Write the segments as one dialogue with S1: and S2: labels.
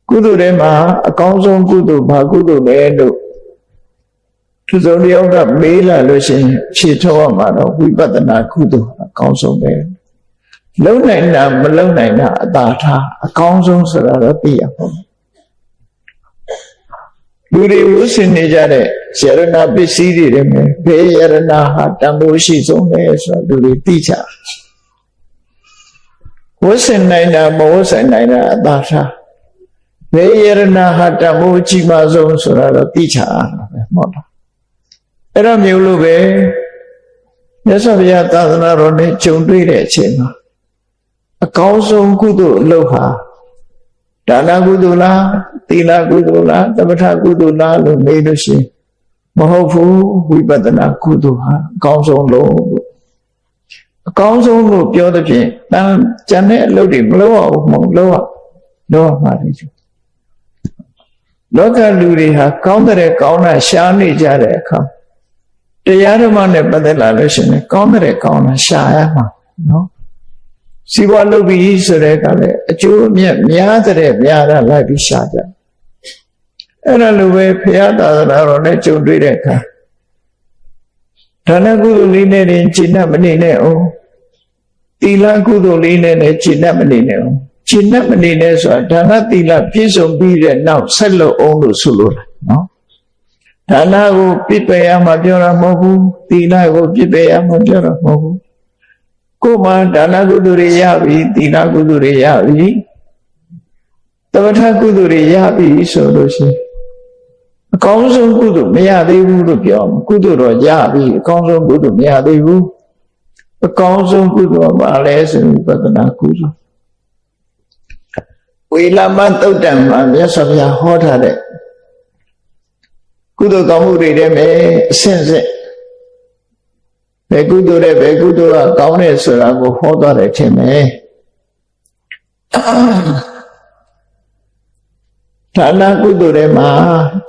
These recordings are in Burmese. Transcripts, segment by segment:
S1: ကုသိုလ်တွေမှာအကောင်းဆုံးကုသိုလ်ဘာကုသိုလ်လဲလို့သူစုံတယောက်ကမေးလာလို့ရှိရင်ဖြေထုတ်ရမှာတော့ဝိပဿနာကုသိုလ်အကောင်းဆုံးပဲလုံနိုင်တာမလုံနိုင်တာအသာထားအကောင်းဆုံးဆိုတာတော့သိရပါမယ်လူတွေဝှစင်နေကြတဲ့ယရဏပစ္စည်းတွေနဲ့ဘယ်ယရဏဟာတန်ဖိုးရှိဆုံးလဲဆိုတော့လူတွေသိကြဝှစင်နိုင်တာမဝှစင်နိုင်တာအသာထားဘယ်ယရဏဟာတန်ဖိုးကြီးမားဆုံးဆိုတာတော့သိချတာပဲမဟုတ်လားအဲ့တော့မျိုးလို့ပဲမြတ်စွာဘုရားသာသနာတော်နဲ့ကြုံတွေ့တဲ့အချိန်မှာအကောင်းဆုံးကုသိုလ်အလုပ်ဟာဒါနကုသိုလ်လားသီလကုသိုလ်လားသမထကုသိုလ်လားလို့မေးလို့ရှိရင်မဟုတ်ဘူးဝိပဿနာကုသိုလ်ဟာအကောင်းဆုံးလို့အကောင်းဆုံးလို့ပြောတဲ့ဖြင့်တန်ကျန်တဲ့အလုပ်တွေမလုပ်ရဘူးမဟုတ်လုပ်ရမှာလေလောကလူတွေဟာကောင်းတဲ့ကောင်းတာရှားနေကြတဲ့အခါတရားဓမ္မနဲ့ပတ်သက်လာလို့ရှိရင်ကောင်းတဲ့ကောင်းတာရှားရမှာနော်စီးပွားလုပ်ပြီးဆိုတဲ့ကလည်းအကျိုးအမြတ်များတဲ့များတာလိုက်ပြီးရှားကြအဲ့ဒါလိုပဲဘုရားသာသနာတော်နဲ့ကြုံတွေ့တဲ့အခါဒါနကုသိုလ်လေးနဲ့ကျင့်တတ်မနေနဲ့အောင်သီလကုသိုလ်လေးနဲ့ကျင့်တတ်မနေနဲ့အောင်ကျင့်တတ်မနေနဲ့ဆိုတာဒါနသီလပြည့်စုံပြီးတဲ့နောက်ဆက်လို့အောင်လို့ဆိုလိုတာနော်ဒါနကိုပြည့်ပယ်ရမှာပြောတာမဟုတ်ဘူးသီလကိုပြည့်ပယ်ရမှာပြောတာမဟုတ်ဘူးကိုယ်မှာဒါနကုသိုလ်တွေရပြီသီလကုသိုလ်တွေရပြီသမထကုသိုလ်တွေရပြီဆိုလို့ရှိရင်အကောင်းဆုံးကုသိုလ်မရသေးဘူးလို့ပြောမှာကုသိုလ်တော့ရပြီအကောင်းဆုံးကုသိုလ်မရသေးဘူးအကောင်းဆုံးကုသိုလ်ပါလဲဆိုဝိပဿနာကုသိုလ်ဝေလမသုတ်တံမှာမြတ်စွာဘုရားဟောထားတဲ့ကုသိုလ်ကောင်းမှုတွေထဲမှာအဆင့်ဆင့်ဘယ်ကုသိုလ်နဲ့ဘယ်ကုသိုလ်ကကောင်းတယ်ဆိုတာကိုဟောသွားတယ်ထင်မယ်ဒါနကုသိုလ်တွေမှာ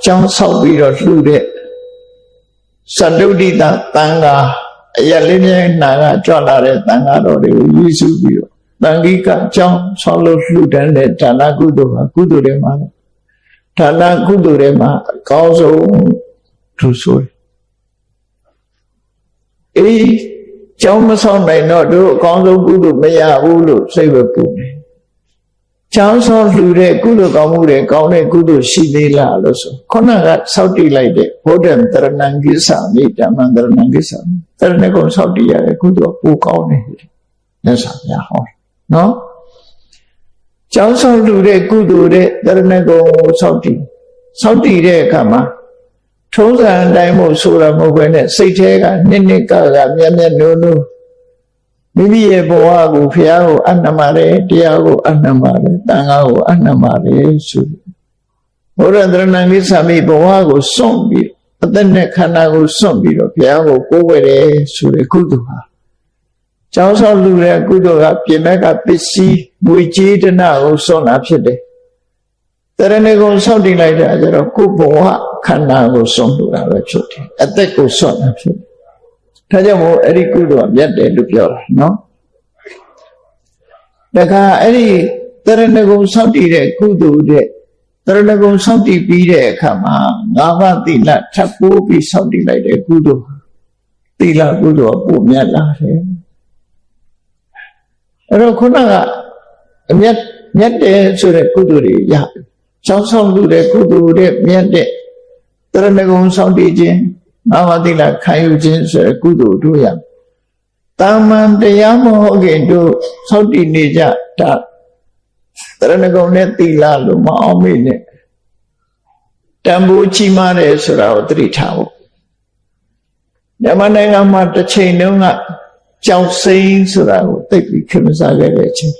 S1: ကျောင်းဆောက်ပြီးတော့လှူတဲ့သတ္တုဒ္ဒိတသံဃာအရလေးမျက်နှာကကြွလာတဲ့သံဃာတော်တွေကိုရည်စူးပြီးတော့တန်ခိကကျောင်းဆောက်လို့လှူဒန်းတဲ့ဒါနကုသိုလ်ဟာကုသိုလ်တွေမှာဒါနကုသိုလ်တွေမှာအကောင်းဆုံးသူဆိုကျောင်းမဆောင်နိုင်တော့တို့အကောင်းဆုံးကုသိုလ်မရဘူးလို့စိတ်ပဲပူနေကျောင်းဆောင်လှူတဲ့ကုသိုလ်ကောင်းမှုတွေကောင်းတဲ့ကုသိုလ်ရှိသေးလားလို့ဆိုခုနကစောင့်တည်လိုက်တဲ့ဘုဒ္ဓံတရဏံကိစ္ဆာမိဓမ္မံတရဏံကိစ္ဆာမိတရဏဂုံစောင့်တည်ရတဲ့ကုသိုလ်ပိုကောင်းနေတယ်မြတ်စွာဘုရားဟောနော်ကျောင်းဆောင်လှူတဲ့ကုသိုလ်တဲ့တရဏဂုံကိုစောင့်တည်တဲ့အခါမှာထုံးစံအတိုင်းမို့ဆိုတာမဟုတ်ဘဲနဲ့စိတ်ထဲကနှစ်ကမျက်နိုးမိမိရဲ့ဘဝကိုဘုရားကိုအနမရဲတရားကိုအနမရဲတန်ခါကိုအနမရဲဆိုဘုရားတရဏံကိစ္ဆာမိဘဝကိုစွန့်ပြီးအသက်နဲ့ခန္ဓာကိုစွန့်ပြီးတော့ဘုရားကိုကိုးကွယ်တယ်ဆိုတဲ့ကုသိုလ်ဟာကျောင်းဆောင်လူတဲ့ကုသိုလ်ကပြင်မဲ့ကပစ္စည်းငွေကြေးတနာကိုစွန့်တာဖြစ်တယ်တရဏဂုံစောင့်တည်လိုက်တာကျတော့ကိုယ်ဘဝခန္ဓာကိုစွန့်လို့တာပဲဖြစ်တယ်အသက်ကိုစွန့်တာဖြစ်တယ်ဒါကြောင့်မို့အဲ့ဒီကုသိုလ်ကမြတ်တယ်လို့ပြောတာနော်ဒါကအဲ့ဒီတရဏဂုံစောင့်တည်တဲ့ကုသိုလ်တဲ့တရဏဂုံစောင့်တည်ပြီးတဲ့အခါမှာငါးပါးသီလထပ်ပိုးပြီးစောင့်တည်လိုက်တဲ့ကုသိုလ်သီလကုသိုလ်ပို့မြတ်လာတယ်အဲ့တော့ခုနကအမြတ်တယ်ဆိုတဲ့ကုသိုလ်တွေရကျောင်းဆောင်လို့တဲ့ကုသိုလ်တဲ့မြတ်တဲ့တရဏဂုံစောင့်တည်ခြင်းငါးပါးသီလခံယူခြင်းဆိုတဲ့ကုသိုလ်တို့ရတာမန်တရားမဟုတ်ခင်တို့စောင့်တည်နေကြတာတရဏဂုံနဲ့သီလလို့မအောင်မေ့နဲ့တန်ဖိုးကြီးမားတယ်ဆိုတာကိုသတိထားဖို့မြန်မာနိုင်ငံမှာတစ်ချိန်တုန်းကကြောက်စိမ့်ဆိုတာကိုသိပြီးခင်မစားခဲ့တဲ့အချိန်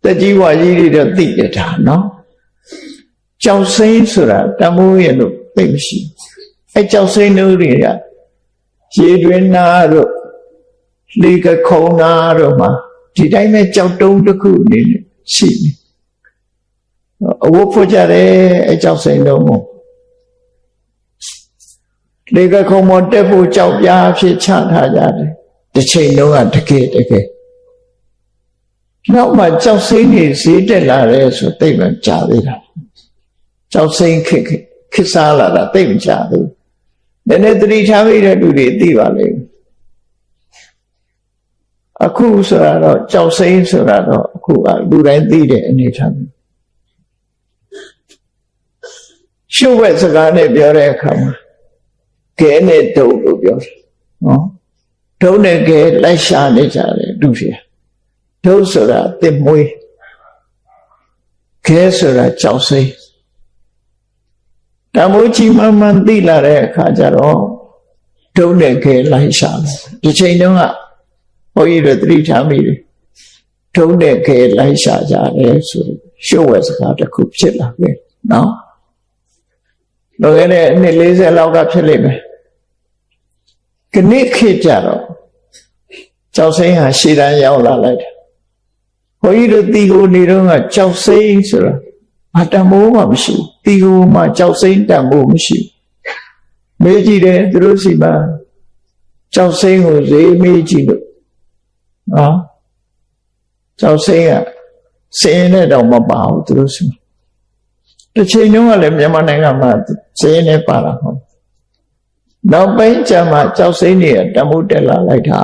S1: တကြီးဝါကြီးတွေတော့သိကြတာနော်ကြောက်စိမ့်ဆိုတာတန်ဖိုးရဲ့လို့သိမရှိအဲကြောက်စိမ့်တို့တွေကရေတွင်နာတို့လေကခုံနာတို့မှာဒီတိုင်းပဲကြောက်တုံးတစ်ခုအနေနဲ့ရှိနေအဝတ်ဖို့ကြတယ်အဲကြောက်စိမ့်တို့မို့လေကခုံမတက်ဖို့ကြောက်ပြားဖြစ်ချထားကြတယ်တစ်ချိန်လုံးကတကယ် နောက်မှကြောက်စိမ့်နေဈေးတက်လာတယ်ဆိုသိမှကြာသေးတာကြောက်စိမ့်ခစ်စားလာတာသိမကြဘူးနည်းနည်းသတိထားမိတဲ့လူတွေသိပါလိမ့်မယ်အခုဆိုတာတော့ကြောက်စိမ့်ဆိုတာတော့အခုကလူတိုင်းသိတဲ့အနေထားမျိုးရှုပ်ဝက်စကားနဲ့ပြောတဲ့အခါမှာကဲနဲ့ဒုံလို့ပြောတယ်နော်ဒုံနဲ့ကဲလိုက်ရှာနေကြတယ်လူတွေဒုံဆိုတာတစ်မွေးကဲဆိုတာကြောက်စိမ့်တမိုးကြီးမှန်သိလာတဲ့အခါကျတော့ဒုံနဲ့ကဲလိုက်ရှာတယ်ဒီချိန်တုန်းကဘုန်းကြီးတို့သတိထားမိတယ်ဒုံနဲ့ကဲလိုက်ရှာကြတယ်ဆိုရှုပ်ဝက်စကားတစ်ခုဖြစ်လာပြီနော်လွန်ခဲ့တဲ့နှစ်40လောက်ကဖြစ်လိမ့်မယ်ခဏခေတ်ကြတော့ကြောက်စိမ့်ဟာရှေ့တန်းရောက်လာလိုက်တယ်ဘုန်းကြီးတို့တီကိုနေတော့ကကြောက်စိမ့်ဆိုတာအတမိုးမှမရှိဘူးတီကိုမှကြောက်စိမ့်တတ်မိုးမရှိဘူးမေးကြည့်တယ်သူတို့စီမှာကြောက်စိမ့်ကိုဈေးမေးကြည့်လို့နော်ကြောက်စိမ့်ကစင်းနဲ့တော့မပါဘူးသူတို့စီမှာတစ်ချိန်တုန်းကလည်းမြန်မာနိုင်ငံမှာစင်းနဲ့ပါတာဟုတ်နောက်ပိုင်းကျမှကြောက်စိမ့်တွေကတမိုးတက်လာလိုက်တာ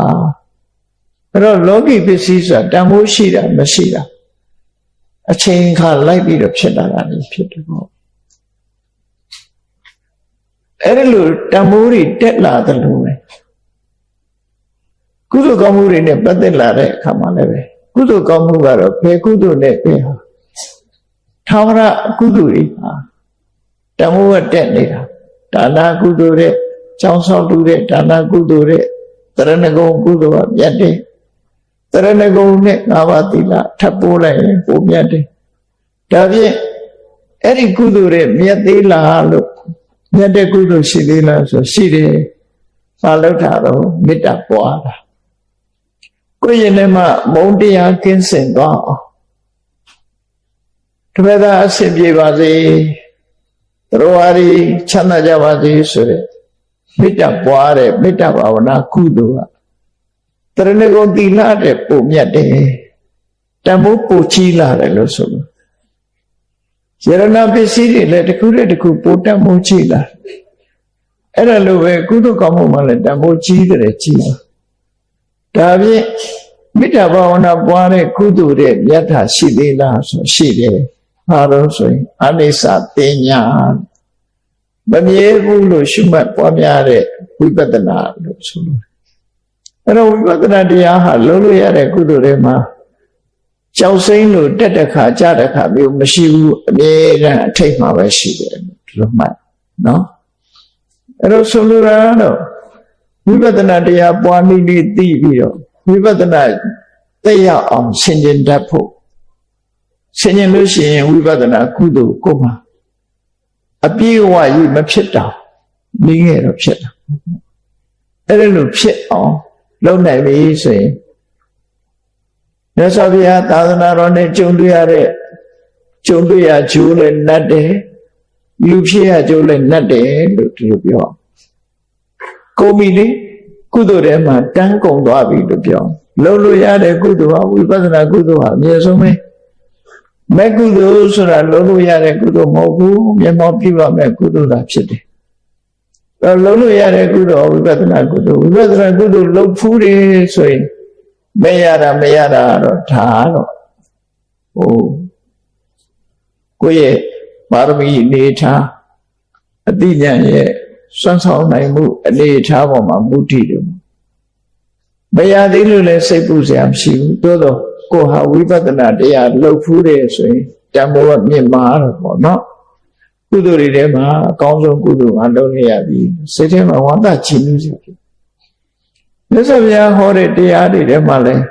S1: အဲ့တော့လောကီပစ္စည်းဆိုတာတမိုးရှိတာမရှိတာအချိန်ခါလိုက်ပြီးတော့ဖြစ်လာတာလည်းဖြစ်တယ်ပေါ့အဲ့ဒီလိုတမိုးတွေတက်လာတယ်လို့ပဲကုသိုလ်ကောင်းမှုတွေနဲ့ပတ်သက်လာတဲ့အခါမှာလည်းပဲကုသိုလ်ကောင်းမှုကတော့ဘယ်ကုသိုလ်နဲ့ပဲဟာထာဝရကုသိုလ်တွေဟာတမိုးကတက်နေတာဒါနကုသိုလ်တဲ့ကျောင်းဆောင်တူတဲ့ဒါနကုသိုလ်တဲ့တရဏဂုံကုသိုလ်ကမြတ်တယ်တရဏဂုံနဲ့၅ပါးသီလထပ်ပိုးလိုက်ရင်ပိုမြတ်တယ်ဒါဖြင့်အဲ့ဒီကုသိုလ်ရဲ့မြတ်သေးလားလို့မြတ်တဲ့ကုသိုလ်ရှိသေးလားဆိုရှိတယ်ဘာလို့ထားတော့မေတ္တာပွားတာကိုယ့်ရင်ထဲမှာမုန်းတရားကင်းစင်သွားအောင်တပည့်သားအဆင်ပြေပါစေတို့ဟာဒီချမ်းသာကြပါစေဆိုတဲ့မေတ္တာပွားတဲ့မေတ္တာဘာဝနာကုသိုလ်ကတရဏဂုံသီလတဲ့ပုံမြတ်တယ်တမိုးပူကြီးလာတယ်လို့ဆိုလို့ယရဏပစ္စည်းတွေလည်းတစ်ခုတည်းတစ်ခုပိုတတ်မိုးကြီးလာအဲ့ဒါလိုပဲကုသိုလ်ကောင်းမှုမှလည်းတမိုးကြီးတယ်ကြီးလာဒါဖြင့်မေတ္တာဘာဝနာပွားတဲ့ကုသိုလ်တဲ့မြတ်တာရှိသေးလားဆိုရှိတယ်ဟာလို့ဆိုရင်အနိစ္စတင်ညာမမြဲဘူးလို့ရှုမှတ်ပွားများတဲ့ဝိပဿနာလို့ဆိုလို့အဲ့တော့ဝိပဿနာတရားဟာလုံးလို့ရတဲ့ကုသိုလ်တွေမှာကြောက်စိမ့်လို့တက်တဲ့ခါကြတဲ့ခါမျိုးမရှိဘူးအမြဲတမ်းအထိတ်မှာပဲရှိတယ်ဒီလိုမှတ်နော်အဲ့တော့ဆိုလိုတာကတော့ဝိပဿနာတရားပွားနည်းလေးသိပြီးတော့ဝိပဿနာသိရအောင်ဆင်ခြင်တတ်ဖို့ဆင်ခြင်လို့ရှိရင်ဝိပဿနာကုသိုလ်ကိုမှအပြည့်အဝကြီးမဖြစ်တာနည်းငယ်တော့ဖြစ်တာအဲ့ဒါလိုဖြစ်အောင်လုပ်နိုင်ပြီဆိုရင်မြတ်စွာဘုရားသာသနာတော်နဲ့ကြုံတွေ့ရကျိုးလည်းနတ်တယ်လူဖြစ်ရကျိုးလည်းနတ်တယ်လို့ဒီလိုပြောကိုမီလေးကုသိုလ်ထဲမှာတန်းကုန်သွားပြီလို့ပြောလုံးလို့ရတဲ့ကုသိုလ်ဟာဝိပဿနာကုသိုလ်ဟာအမြဲဆုံးပဲမဲ့ကုသိုလ်ဆိုတာလုံးလို့ရတဲ့ကုသိုလ်မဟုတ်ဘူးမျက်မှောက်ပြုရမယ့်ကုသိုလ်သာဖြစ်တယ်လုံးလို့ရတဲ့ကုသိုလ်ဝိပဿနာကုသိုလ်လုံးဖူးတယ်ဆိုရင်မရတာတော့ဒါတော့ကိုယ့်ရဲ့ပါရမီအနေထားအတိညာရဲ့စွမ်းဆောင်နိုင်မှုအနေထားပေါ်မှာမူတည်တယ်မရသေးလို့လည်းစိတ်ပူစရာမရှိဘူးသို့တော့ကိုယ်ဟာဝိပဿနာတရားလုပ်ဖူးတယ်ဆိုရင်တန်ဖိုးကမြင့်မာတော့ပေါ့နော်ကုသိုလ်တွေထဲမှာအကောင်းဆုံးကုသိုလ်ကလုပ်ရပြီစိတ်ထဲမှာဝမ်းသာချီးမွမ်းစေတယ်မြတ်စွာဘုရားဟောတဲ့တရားတွေထဲမှာလည်း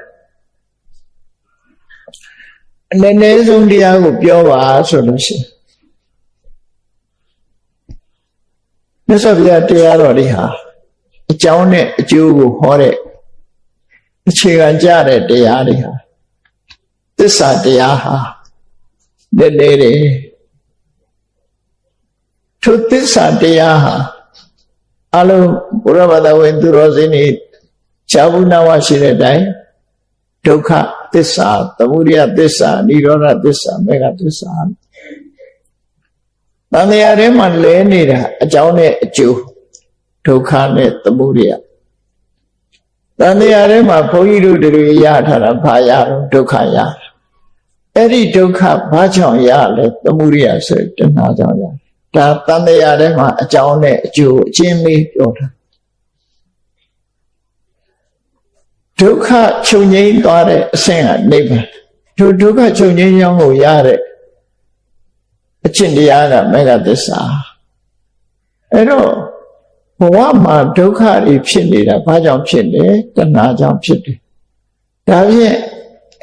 S1: အနည်းဆုံးတရားကိုပြောပါဆိုလို့ရှိရင်မြတ်စွာဘုရားတရားတော်တွေဟာအကြောင်းနဲ့အကျိုးကိုဟောတဲ့အခြေခံကြတဲ့တရားတွေဟာသစ္စာတရားဟာနည်းနည်းတယ်ထိုသစ္စာတရားဟာအလုံးဘုရားဘာသာဝင်သူတော်စင်တွေဇာဝနာဝရှိတဲ့အတိုင်းဒုက္ခသ သစ္စာသမုဒယသစ္စာနိရောဓသစ္စာမေဃသစ္စာတန်တရားထဲမှာလဲနေတာအကြောင်းနဲ့အကျိုးဒုက္ခနဲ့သမုဒယတန်တရားထဲမှာဘုန်းကြီးတို့တွေရထားတာဘာရတော့ဒုက္ခရအဲ့ဒီဒုက္ခဘာကြောင့်ရလဲသမုဒယဆိုတဏှာကြောင့်ရဒါတန်တရားထဲမှာအကြောင်းနဲ့အကျိုးအချင်းလေးပြောတာဒုက္ခချုပ်ငြိမ်းသွားတဲ့အဆင့်ကနိဗ္ဗာန်ဒုက္ခချုပ်ငြိမ်းကြောင်းကိုရတဲ့အကျင့်တရားကမေဃသစ္စာအဲ့တော့ဘဝမှာဒုက္ခတွေဖြစ်နေတာဘာကြောင့်ဖြစ်လဲတဏှာကြောင့်ဖြစ်တယ်ဒါဖြင့်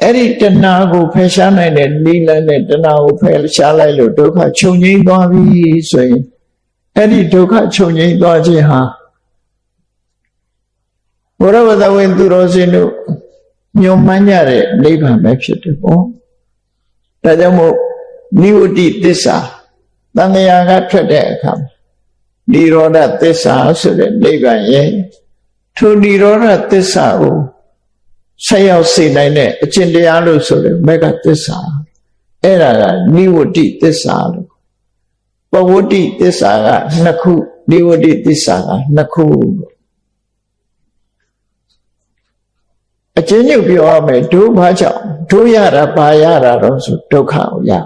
S1: အဲ့ဒီတဏှာကိုဖယ်ရှားနိုင်တဲ့နိလန်းနဲ့တဏှာကိုဖယ်ရှားလိုက်လို့ဒုက္ခချုပ်ငြိမ်းသွားပြီဆိုရင်အဲ့ဒီဒုက္ခချုပ်ငြိမ်းသွားခြင်းဟာဘုရားဝတ္တဝင်သူတော်စင်တို့ညွန်မှန်းကြတဲ့နိဗ္ဗာန်ပဲဖြစ်တယ်ပေါ့ဒါကြောင့်မို့နိဝတ္တိသစ္စာတဏှာကထွက်တဲ့အခါနိရောဓသစ္စာဆိုတဲ့နိဗ္ဗာန်ရဲ့ထိုနိရောဓသစ္စာကိုဆက်ရောက်စေနိုင်တဲ့အကျင့်တရားလို့ဆိုတဲ့မေဃသစ္စာအဲ့ဒါကနိဝတ္တိသစ္စာလို့ပဝတ္တိသစ္စာကနှစ်ခုနိဝတ္တိသစ္စာကနှစ်ခုအကျဉ်းချုပ်ပြောရမယ်ဒုဘာကြောင့်ဒုရတာဘာရတာတော့ဆိုဒုက္ခကိုရတယ်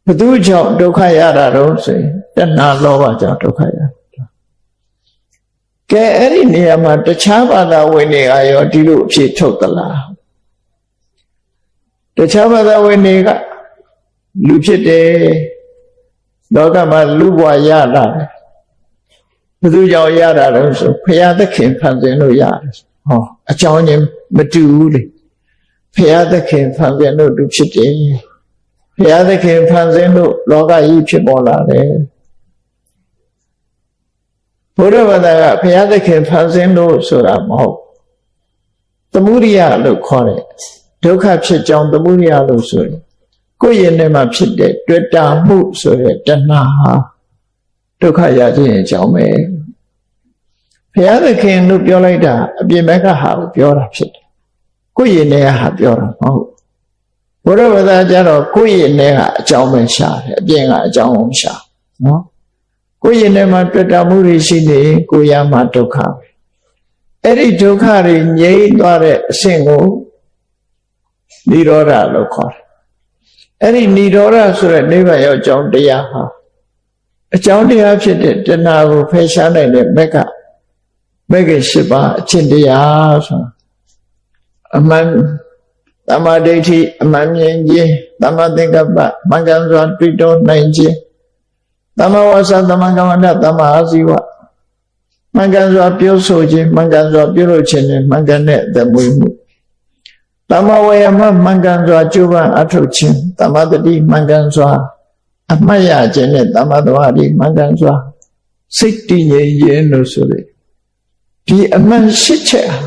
S1: ဘသူကြောင့်ဒုက္ခရတာတော့ဆိုရင်တဏှာလောဘကြောင့်ဒုက္ခရကဲအဲ့ဒီနေရာမှာတခြားဘာသာဝင်တွေကရောဒီလိုအဖြစ်ထုတ်သလားတခြားဘာသာဝင်တွေကလူဖြစ်တယ်လောကမှာလူဘဝရလာတယ်ဘသူကြောင့်ရတာတော့ဆိုဘုရားသခင်ဖန်ဆင်းလို့ရတယ်ဟောအကြောင်းချင်းမတူဘူးလေဘုရားသခင်ဖန်ဆင်းလို့သူဖြစ်တယ်ဘုရားသခင်ဖန်ဆင်းလို့လောကကြီးဖြစ်ပေါ်လာတယ်ဘုရားဘာသာကဘုရားသခင်ဖန်ဆင်းလို့ဆိုတာမဟုတ်သမုဒိယလို့ခေါ်တယ်ဒုက္ခဖြစ်ကြောင်းသမုဒိယလို့ဆိုရင်ကိုယ့်ရင်ထဲမှာဖြစ်တဲ့တွေ့တာမှုဆိုတဲ့တဏှာဟာဒုက္ခရခြင်းအကြောင်းပဲဘုရားသခင်လို့ပြောလိုက်တာအပြင်ဘက်ကဟာကိုပြောတာဖြစ်တယ်ကိုယ့်ရင်ထဲဟာပြောတာမဟုတ်ဘုရားဘာသာကျတော့ကိုယ့်ရင်ထဲကအကြောင်းပဲရှာတယ်အပြင်ကအကြောင်းမရှာနော်ကိုယ့်ရင်ထဲမှာတွေ့တာမှုတွေရှိနေကိုယ်ရမှာဒုက္ခအဲ့ဒီဒုက္ခတွေငြိမ်းသွားတဲ့အဆင့်ကိုနိရောဓလို့ခေါ်တယ်အဲ့ဒီနိရောဓဆိုတဲ့နိဗ္ဗာန်ရောက်ကြောင်းတရားဟာအကြောင်းတရားဖြစ်တဲ့တဏှာကိုဖယ်ရှားနိုင်တဲ့မက္ခ၈ပါးအချင်းတရားဆိုတာအမှန်သမ္မာဒိဋ္ဌိအမှန်မြင်ခြင်းသမ္မာသင်္ကပ္ပမှန်ကန်စွာတွေ့တော်နိုင်ခြင်းသမ္မာဝါစာသမ္မာကမ္မန္တသမ္မာအာဇီဝမှန်ကန်စွာပြောဆိုခြင်းမှန်ကန်စွာပြုလုပ်ခြင်းနဲ့မှန်ကန်တဲ့အသက်မွေးမှုသမ္မာဝေယမမှန်ကန်စွာကြိုးပမ်းအထောက်ခြင်းသမ္မာတတိမှန်ကန်စွာအမှတ်ရခြင်းနဲ့သမ္မာသမာဓိမှန်ကန်စွာစိတ်တည်ငြိမ်ခြင်းလို့ဆိုတဲ့ဒီအမှန်ရှိချက်ဟာ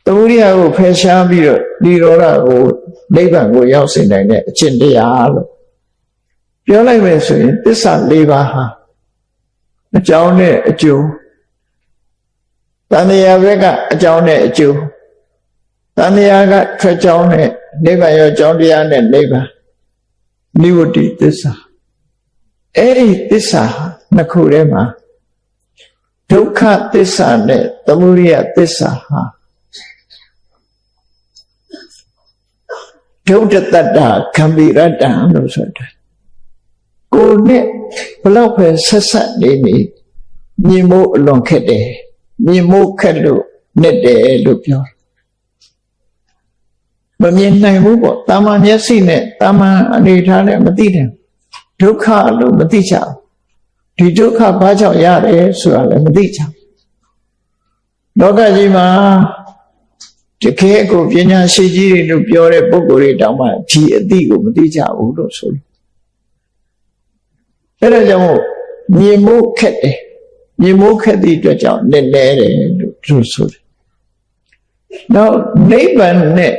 S1: သမုဒိယကိုဖယ်ရှားပြီးတော့နိရောဓကိုနိဗ္ဗာန်ကိုရောက်စေနိုင်တဲ့အကျင့်တရားလို့ပြောလိုက်မယ်ဆိုရင်သစ္စာ၄ပါးဟာအကြောင်းနဲ့အကျိုးတဏှာဘက်ကအကြောင်းနဲ့အကျိုးတဏှာကထွက်ကြောင်းနဲ့နိဗ္ဗာန်ရောက်ကြောင်းတရားနဲ့နိဗ္ဗာန်နိဝတ္တိသစ္စာအဲ့ဒီသစ္စာနှစ်ခုထဲမှာဒုက္ခသစ္စာနဲ့သမုဒယသစ္စာဟာဒုဋ္ဌတတ္တခံပိရတ္တလို့ဆိုတာကိုယ်နဲ့ဘလောက်ပဲဆက်ဆက်နေမြင်မို့အလွန်ခက်တယ်မြင်မို့ခက်လို့နဲ့တယ်လို့ပြောမမြင်နိုင်ဘူးပေါ့တာမန်မျက်စိနဲ့တာမန်အနေထားနဲ့မသိတယ်ဒုက္ခလို့မသိကြဘူးဒီဒုက္ခဘာကြောင့်ရတယ်ဆိုတာလည်းမသိကြဘူးလောကကြီးမှာတကယ်ကိုပညာရှိကြီးတွေလို့ပြောတဲ့ပုဂ္ဂိုလ်တွေတောင်မှဒီအသိကိုမသိကြဘူးလို့ဆိုလို့အဲ့ဒါကြောင့်မြင်မို့ခက်တယ်မြင်မို့ခက်သည့်အတွက်ကြောင့်နည်းနည်းတယ်လို့ဆိုတယ်နောက်နိဗ္ဗာန်နဲ့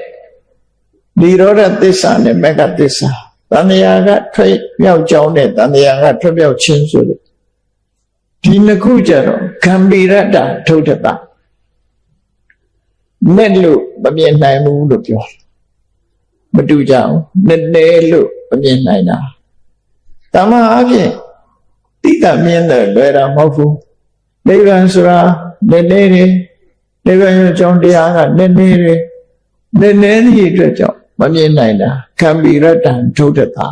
S1: နိရောဓသစ္စာနဲ့မဂ္ဂသစ္စာတဏှာကထွက်မြောက်ကြောင်းနဲ့တဏှာကထွက်မြောက်ခြင်းဆိုတဲ့ဒီနှစ်ခုကြတော့ဂံဗီရတ္တဒုဋ္ဌတ နဲ့လို့မမြင်နိုင်ဘူးလို့ပြောမတူကြဘူးနဲ့လို့မမြင်နိုင်တာတမန်အဖြစ်တိတမြင်တယ်လွယ်တာမဟုတ်ဘူးနိဗ္ဗာန်ဆိုတာနဲ့နေတယ်နိဗ္ဗာန်ရဲ့အကြောင်းတရားကနဲ့နေတယ်နဲ့နေသည့်အတွက်ကြောင့်မမြင်နိုင်တာခံပြီးရတံဒုဒ္ဒတာ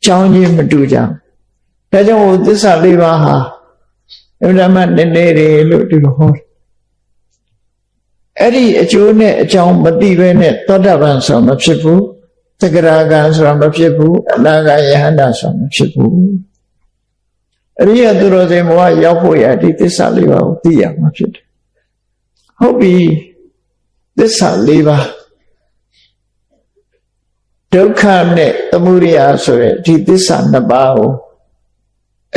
S1: ကြောင်းချင်းမတူကြဒါကြောင့်သစ္စာ၄ပါးဟာအမှန်မှနဲ့နေတယ်လို့ဒီလိုဟောအဲ့ဒီအကျိုးနဲ့အကြောင်းမသိဘဲနဲ့သောတာပန်ဆိုမဖြစ်ဘူးသက္ကရာဂံဆိုတာမဖြစ်ဘူးအနာဂယဟန္တာဆိုတာမဖြစ်ဘူးအရိယသူတော်စင်ဘဝရောက်ဖို့ရဒီသစ္စာ၄ပါးကိုသိရမှာဖြစ်တယ်ဟုတ်ပြီသစ္စာ၄ပါးဒုက္ခနဲ့သမုဒယဆိုတဲ့ဒီသစ္စာ၂ပါးကို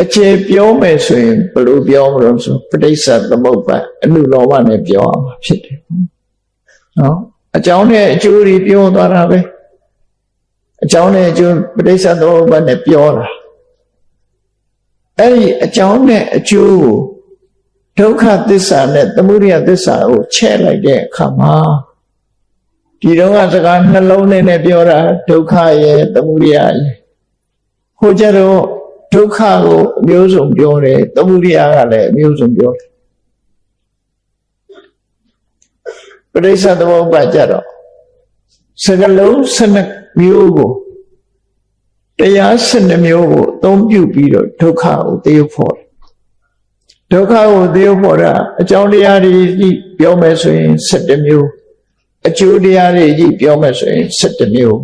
S1: အခြေပြောမယ်ဆိုရင်ဘယ်လိုပြောမလို့ဆိုပဋိစ္စသမုပ္ပါအနုလောမနဲ့ပြောရမှာဖြစ်တယ်နော်အကြောင်းနဲ့အကျိုးတွေပြောသွားတာပဲအကြောင်းနဲ့အကျိုးပဋိစ္စသမုပ္ပါနဲ့ပြောတာအဲ့ဒီအကြောင်းနဲ့အကျိုးကိုဒုက္ခသစ္စာနဲ့သမုဒယသစ္စာကိုချဲ့လိုက်တဲ့အခါမှာဒီတော့ကစကားနှလုံးနဲ့ပြောတာဒုက္ခရဲ့သမုဒယရဲ့ဟိုကြတော့ဒုက္ခကိုအမျိုးစုံပြောတယ်သမုဒယကလည်းအမျိုးစုံပြောတယ်ပဋိစ္စသမုပ္ပါကြတော့စကလုံး12မျိုးကိုတရား12မျိုးကိုအသုံးပြုပြီးတော့ဒုက္ခကိုသရုပ်ဖော်တယ်ဒုက္ခကိုသရုပ်ဖော်တာအကြောင်းတရားတွေကြီးပြောမယ်ဆိုရင်17မျိုးအကျိုးတရားတွေကြီးပြောမယ်ဆိုရင်17မျိုး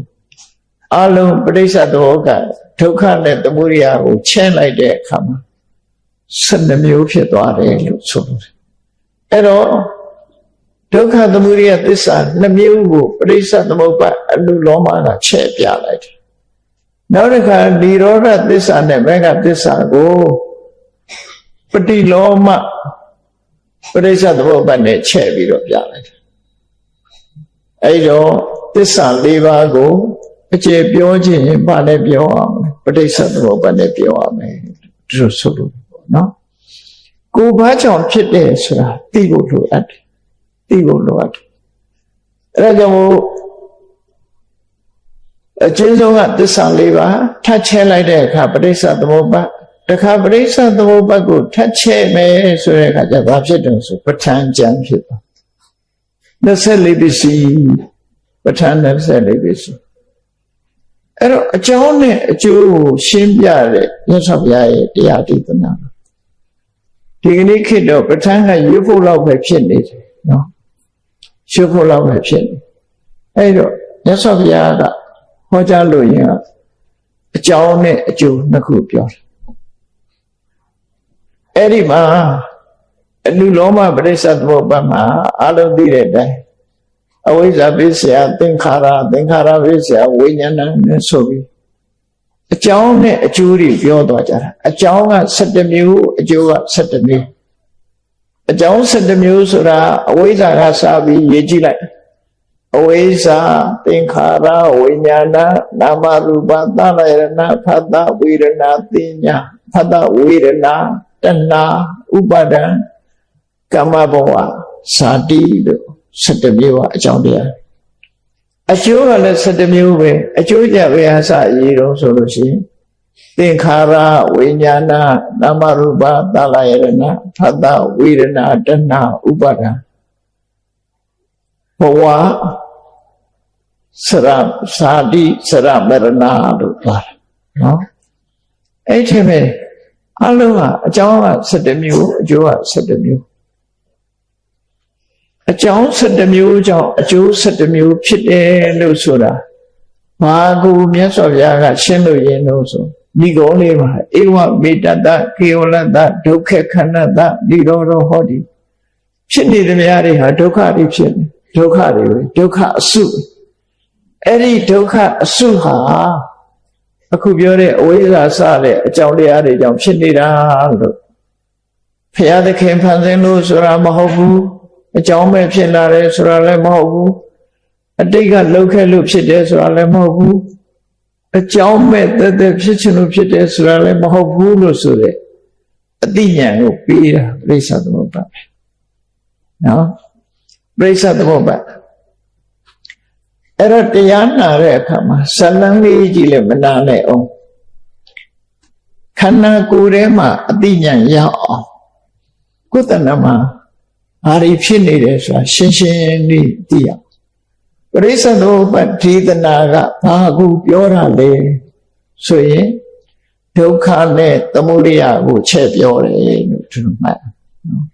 S1: အလုံးပဋိစ္စသမုပ္ပါဒုက္ခနဲ့သမုဒယကိုချဲ့လိုက်တဲ့အခါမှာ12မျိုးဖြစ်သွားတယ်လို့ဆိုလို့အဲ့တော့ဒုက္ခသမုဒယသစ္စာ2မျိုးကိုပဋိစ္စသမုပ္ပါအနုလောမကချဲ့ပြလိုက်တယ်နောက်တစ်ခါនិရောဓသစ္စာနဲ့မေဃသစ္စာကိုပฏิလောမပဋိစ္စသမုပ္ပါနဲ့ချဲ့ပြီးတော့ပြလိုက်တယ်အဲ့တော့သစ္စာ၄ပါးကိုအခြေပြောခြင်းဘာနဲ့ပြောအောင်လဲပဋိစ္စသမုပ္ပါနဲ့ပြောရမယ်ဒီလိုဆိုလို့ပေါ့နော်ကိုယ်ဘာကြောင့်ဖြစ်တယ်ဆိုတာသိဖို့လိုအပ်တယ်သိဖို့လိုအပ်တယ်အဲ့ဒါကြောင့်အကျဉ်းဆုံးကသစ္စာ၄ပါးထပ်ချဲလိုက်တဲ့အခါပဋိစ္စသမုပ္ပါတခါပဋိစ္စသမုပ္ပါကိုထပ်ချဲမယ်ဆိုတဲ့အခါကျဘာဖြစ်တယ်ဆိုပဋ္ဌာန်းကျမ်းဖြစ်သွား24ပစ္စည်းပဋ္ဌာန်း24ပစ္စည်းအဲ့တော့အကြောင်းနဲ့အကျိုးကိုရှင်းပြတဲ့မြတ်စွာဘုရားရဲ့တရားဒေသနာဒီကနေ့ခေတ်တော့ပဋ္ဌာန်းကရွတ်ဖို့လောက်ပဲဖြစ်နေတယ်နော်ရွတ်ဖို့လောက်ပဲဖြစ်နေအဲ့တော့မြတ်စွာဘုရားကဟောကြားလို့ရင်အကြောင်းနဲ့အကျိုးနှစ်ခုပြောတယ်အဲ့ဒီမှာအနုလောမပဋိစ္စသမုပ္ပါမှာအလုံးသိတဲ့အတိုင်းအဝိဇ္ဇာပိစ္ဆယသင်္ခါရပိစ္ဆယဝိညာဏနဲ့ဆိုပြီးအကြောင်းနဲ့အကျိုးတွေပြောသွားကြတာအကြောင်းက17မျိုးအကျိုးက17မျိုးအကြောင်း17မျိုးဆိုတာအဝိဇ္ဇာကစပြီးရေးကြည့်လိုက်အဝိဇ္ဇာသင်္ခါရဝိညာဏနာမရူပသလယရဏဖတ်တဝေဒနာသိညာဖတ်တဝေဒနာတဏှာဥပါဒံကမ္မဘဝဇာတိလို့17မျိုးအကြောင်းတရားအကျိုးကလည်း17မျိုးပဲအကျိုးကြပဲအစရေးတော့ဆိုလို့ရှိရင်သင်္ခါရဝိညာဏနာမရူပသလယရဏဖတ်တဝေဒနာတဏှာဥပါဒံဘဝစရဇာတိစရမရဏလို့ပြောတယ်နော်အဲ့ဒီမဲ့အလုံးကအကြောင်းက17မျိုးအကျိုးက17မျိုးအကြောင်း17မျိုးကြောင့်အကျိုး17မျိုးဖြစ်တယ်လို့ဆိုတာဘာကိုမြတ်စွာဘုရားကရှင်းလို့ရင်လို့ဆိုဒီကုန်းလေးမှာဧဝမေတ္တကေဝလတ္တဒုက္ခခန္ဓတဒီရောဟောဒီဖြစ်နေသမျှတွေဟာဒုက္ခတွေဖြစ်နေဒုက္ခတွေပဲဒုက္ခအစုအဲ့ဒီဒုက္ခအစုဟာအခုပြောတဲ့အဝိဇ္ဇာစတဲ့အကြောင်းတရားတွေကြောင့်ဖြစ်နေတာလို့ဘုရားသခင်ဖန်ဆင်းလို့ဆိုတာမဟုတ်ဘူးအကြောင်းပဲဖြစ်လာတယ်ဆိုတာလည်းမဟုတ်ဘူးအတိတ်ကလှုပ်ခဲ့လို့ဖြစ်တယ်ဆိုတာလည်းမဟုတ်ဘူးအကြောင်းမဲ့တက်တက်ဖြစ်ချင်လို့ဖြစ်တယ်ဆိုတာလည်းမဟုတ်ဘူးလို့ဆိုတဲ့အသိဉာဏ်ကိုပေးတာပရိစ္ဆေသမုပ္ပါပဲနော် ပရိစ္ဆသမုပ္ပါအဲ့တော့တရားနာတဲ့အခါမှာဇလံလေးကြီးလည်းမနာနဲ့အောင်ခန္ဓာကိုယ်ထဲမှာအသိဉာဏ်ရအောင်ကိုယ်တဏ္ဍမှာဘာတွေဖြစ်နေတယ်ဆိုတာရှင်းရှင်းလေးသိရအောင်ပရိစ္ဆသမုပ္ပါဒေသနာကဘာကိုပြောတာလဲဆိုရင်ဒုက္ခနဲ့သမုဒယကိုချက်ပြောတယ်လို့သူမှတ်နော်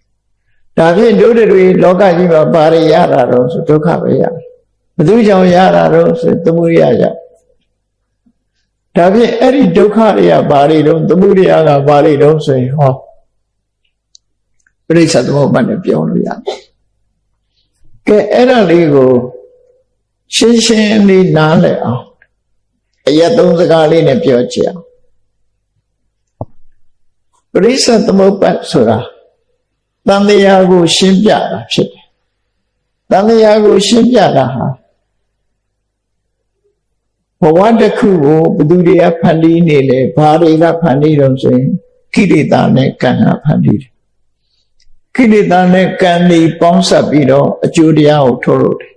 S1: ဒါဖြင့်တို့တွေလောကကြီးမှာဘာတွေရတာတော့ဆိုဒုက္ခပဲရဘယ်သူကြောင့်ရတာတော့ဆိုသမုဒယကြောင့်ဒါဖြင့်အဲ့ဒီဒုက္ခတွေကဘာတွေတော့သမုဒယကဘာတွေတော့ဆိုရင်ဟောပရိစ္ဆသမုပ္ပါနဲ့ပြောလို့ရတယ်ကဲအဲ့ဒါလေးကိုရှင်းရှင်းလေးနားလည်အောင်အရက်သုံးစကားလေးနဲ့ပြောကြည့်အောင်ပရိစ္ဆသမုပ္ပါဆိုတာတန်တရားကိုရှင်းပြတာဖြစ်တယ်တန်တရားကိုရှင်းပြတာဟာဘဝတစ်ခုကိုဘယ်သူတွေကဖန်တီးနေလဲဘာတွေကဖန်တီးတော့ဆိုရင်ကိလေသာနဲ့ကံကဖန်တီးတယ်ကိလေသာနဲ့ကံဒီပေါင်းစပ်ပြီးတော့အကျိုးတရားကိုထုတ်လို့တယ်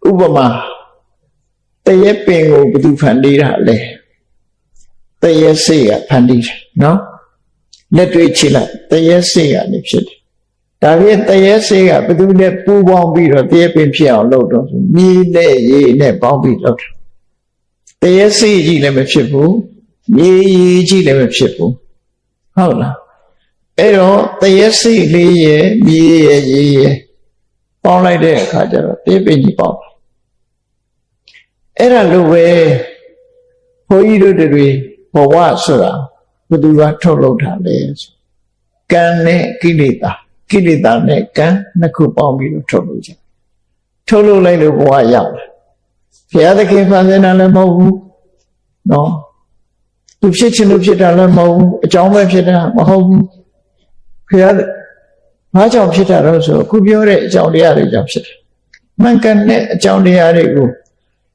S1: ဥပမာတရေပင်ကိုဘယ်သူဖန်တီးတာလဲတရေစိတ်ကဖန်တီးတယ်နော်လက်တွေ့ချိလိုက်တရေစိတ်ကနေဖြစ်တယ်ဒါဖြင့်တရေစိတ်ကဘယ်သူနဲ့ပူးပေါင်းပြီးတော့တရေပင်ဖြစ်အောင်လုပ်တော့မြေနဲ့ရေနဲ့ပေါင်းပြီးလုပ်တယ်တရေစိတ်ကြီးလည်းမဖြစ်ဘူးမြေရေကြီးလည်းမဖြစ်ဘူးဟုတ်လားအဲ့တော့တရေစိတ်လေးရဲ့မြေရဲ့ရေရဲ့ပေါင်းလိုက်တဲ့အခါကျတော့တရေပင်ကြီးပေါင်းအဲ့ဒါလိုပဲဘုန်းကြီးတို့တွေဘဝဆိုတာဘယ်သူကထုတ်လုပ်တာလဲကံနဲ့ကိလေသာနဲ့ကံနှစ်ခုပေါင်းပြီးတော့ထုတ်လုပ်ကြထုတ်လုပ်လိုက်လို့ဘဝရောက်တယ်ဘုရားသခင်ဖန်ဆင်းတာလည်းမဟုတ်ဘူးနော်သူဖြစ်ခြင်းလို့ဖြစ်တာလည်းမဟုတ်ဘူးအကြောင်းပဲဖြစ်တာမဟုတ်ဘူးဘုရားဘာကြောင့်ဖြစ်တာတော့ဆိုအခုပြောတဲ့အကြောင်းတရားတွေကြောင့်ဖြစ်တယ်မှန်ကန်တဲ့အကြောင်းတရားတွေကို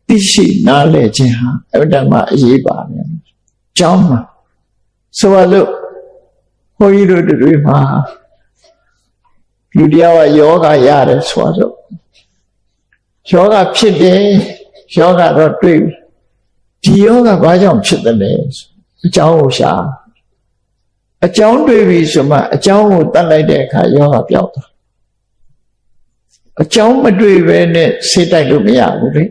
S1: သိရှိနားလည်ခြင်းဟာအတ္တမအရေးပါတယ်ကျောင်းမှာဆိုလို့ဘုန်းကြီးတို့တွေမှာလူတရားကယောဂရတယ်ဆိုတော့ယောဂဖြစ်တယ်ယောဂတော့တွေ့ဒီယောဂဘာကြောင့်ဖြစ်တယ်လဲအကြောင်းကိုရှာအကြောင်းတွေ့ပြီဆိုမှအကြောင်းကိုတတ်လိုက်တဲ့အခါယောဂပြောက်သွားအကြောင်းမတွေ့ဘဲနဲ့စိတ်တိုက်လို့မရဘူးလေ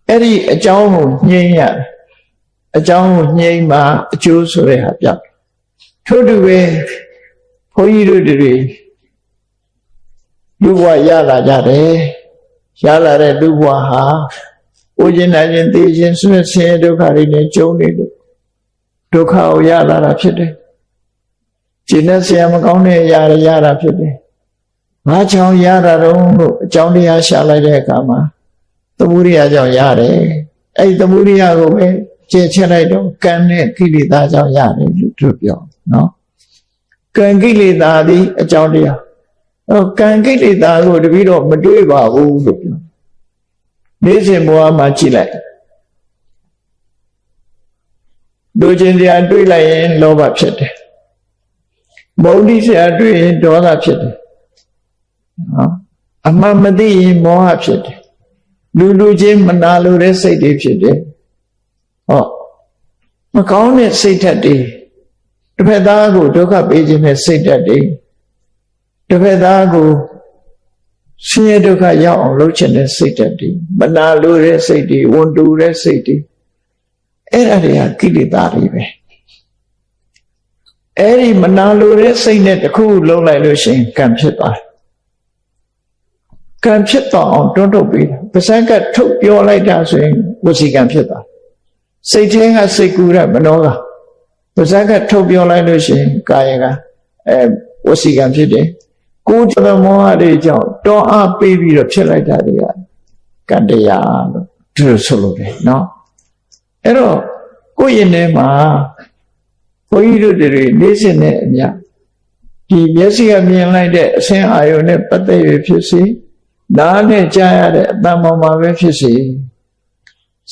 S1: အဲ့ဒီအကြောင်းကိုညှိရတယ်အကြောင်းကိုညှိမှအကျိုးဆိုတဲ့ဟာပြောက်ထို့တူပဲဘုန်းကြီးတို့တွေလူဘဝရလာကြတယ်ရလာတဲ့လူဘဝဟာဥကျင်နာခြင်းသိခြင်းဆွေးဆင်းဒုက္ခတွေနဲ့ကြုံနေလို့ဒုက္ခကိုရလာတာဖြစ်တယ်ကျင့်တဲ့ဆရာမကောင်းတဲ့ရတာဖြစ်တယ်ဘာကြောင့်ရတာတော့လို့အကြောင်းတရားရှာလိုက်တဲ့အခါမှာသမုဒိယကြောင့်ရတယ်အဲ့ဒီသမုဒိယကိုပဲကျင့်ချက်လိုက်တော့ကံနဲ့ကိလေသာကြောင့်ရတယ်လို့သူပြောနော်ကံကိလေသာသည်အကြောင်းတရားကံကိလေသာကိုတပည့်တော့မတွေးပါဘူးလို့ပြောနေ့စဉ်ဘဝမှာကြည့်လိုက်လူချင်းစရာတွေးလိုက်ရင်လောဘဖြစ်တယ်မုန်းတိစရာတွေးရင်ဒေါသဖြစ်တယ်နော်အမှန်မသိရင်မောဟဖြစ်တယ်လူချင်းမနာလိုတဲ့စိတ်တွေဖြစ်တယ်ဟောမကောင်းတဲ့စိတ်ဓာတ်တွေတစ်ဖက်သားကိုဒုက္ခပေးခြင်းနဲ့စိတ်ဓာတ်တွေတစ်ဖက်သားကိုဆင်းရဲဒုက္ခရောက်အောင်လုပ်ချင်တဲ့စိတ်ဓာတ်တွေမနာလိုတဲ့စိတ်တွေဝန်တူတဲ့စိတ်တွေအဲ့ဒါတွေကကိလေသာတွေပဲအဲ့ဒီမနာလိုတဲ့စိတ်နဲ့တစ်ခုလုံးလိုက်လို့ရှိရင်ကံဖြစ်သွားတယ်ကံဖြစ်တော့အောင်တွန်းထုတ်ပြီးပါဇက်ကထုတ်ပြောလိုက်တာဆိုရင်ဝစီကံဖြစ်သွားစိတ်ထဲကစိတ်ကူးရမနောကပါဇက်ကထုတ်ပြောလိုက်လို့ရှိရင်ကာယကဝစီကံဖြစ်တယ်ကိုယ်တမောဟတွေကြောင့်တောအားပေးပြီးတော့ဖြစ်လိုက်တာတွေကကံတရားလို့သူတို့ဆိုလို့တယ်နော်အဲ့တော့ကိုယ့်ရင်ထဲမှာဘုန်းကြီးတို့တွေနေ့စဉ်နဲ့အမျှဒီမျက်စိကမြင်လိုက်တဲ့အဆင်းအာရုံနဲ့ပတ်သက်ရဖြစ်စေနားနဲ့ကြားရတဲ့အတန်ပေါ်မှာပဲဖြစ်စေ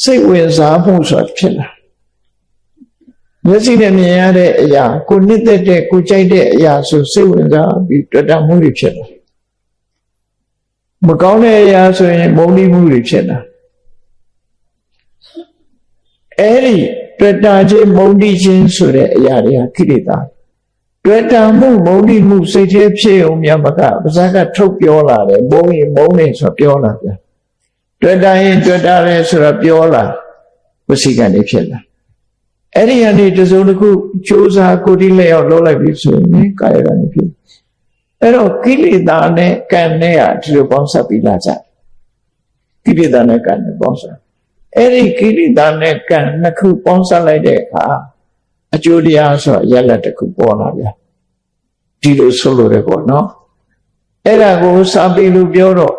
S1: စိတ်ဝင်စားမှုဆိုတာဖြစ်လာ မျက်စိနဲ့မြင်ရတဲ့အရာကိုနှစ်သက်တဲ့ကိုကြိုက်တဲ့အရာဆိုစိတ်ဝင်စားပြီးတွေ့တာမှုတွေဖြစ်လာမကောင်းတဲ့အရာဆိုရင်မုန်းတိမှုတွေဖြစ်လာအဲ့ဒီတွေ့တာချင်းမုန်းတိချင်းဆိုတဲ့အရာတွေကကိလေသာတွေ့တာမှုမုန်းတိမှုစိတ်ထဲဖြစ်အောင်မြတ်မကပါးစပ်ကထုတ်ပြောလာတယ်မုန်းရင်မုန်းနေဆိုပြောလာပြန်တွေ့တာရင်တွေ့တာလဲဆိုတော့ပြောလာဝစီကံတွေဖြစ်လာအဲ့ဒီအနေတစုံတစ်ခုကြိုးစားကိုတိလျောက်လုပ်လိုက်ပြီဆိုရင်ကာယကံဖြစ်အဲ့တော့ကိလေသာနဲ့ကံနဲ့ကဒီလိုပေါင်းစပ်ပြီးလာကြကိလေသာနဲ့ကံနဲ့ပေါင်းစပ်အဲ့ဒီကိလေသာနဲ့ကံနှစ်ခုပေါင်းစပ်လိုက်တဲ့အခါအကျိုးတရားဆိုရလဒ်တစ်ခုပေါ်လာပြန်ဒီလိုဆိုလိုတယ်ပေါ့နော်အဲ့ဒါကိုစာပေလိုပြောတော့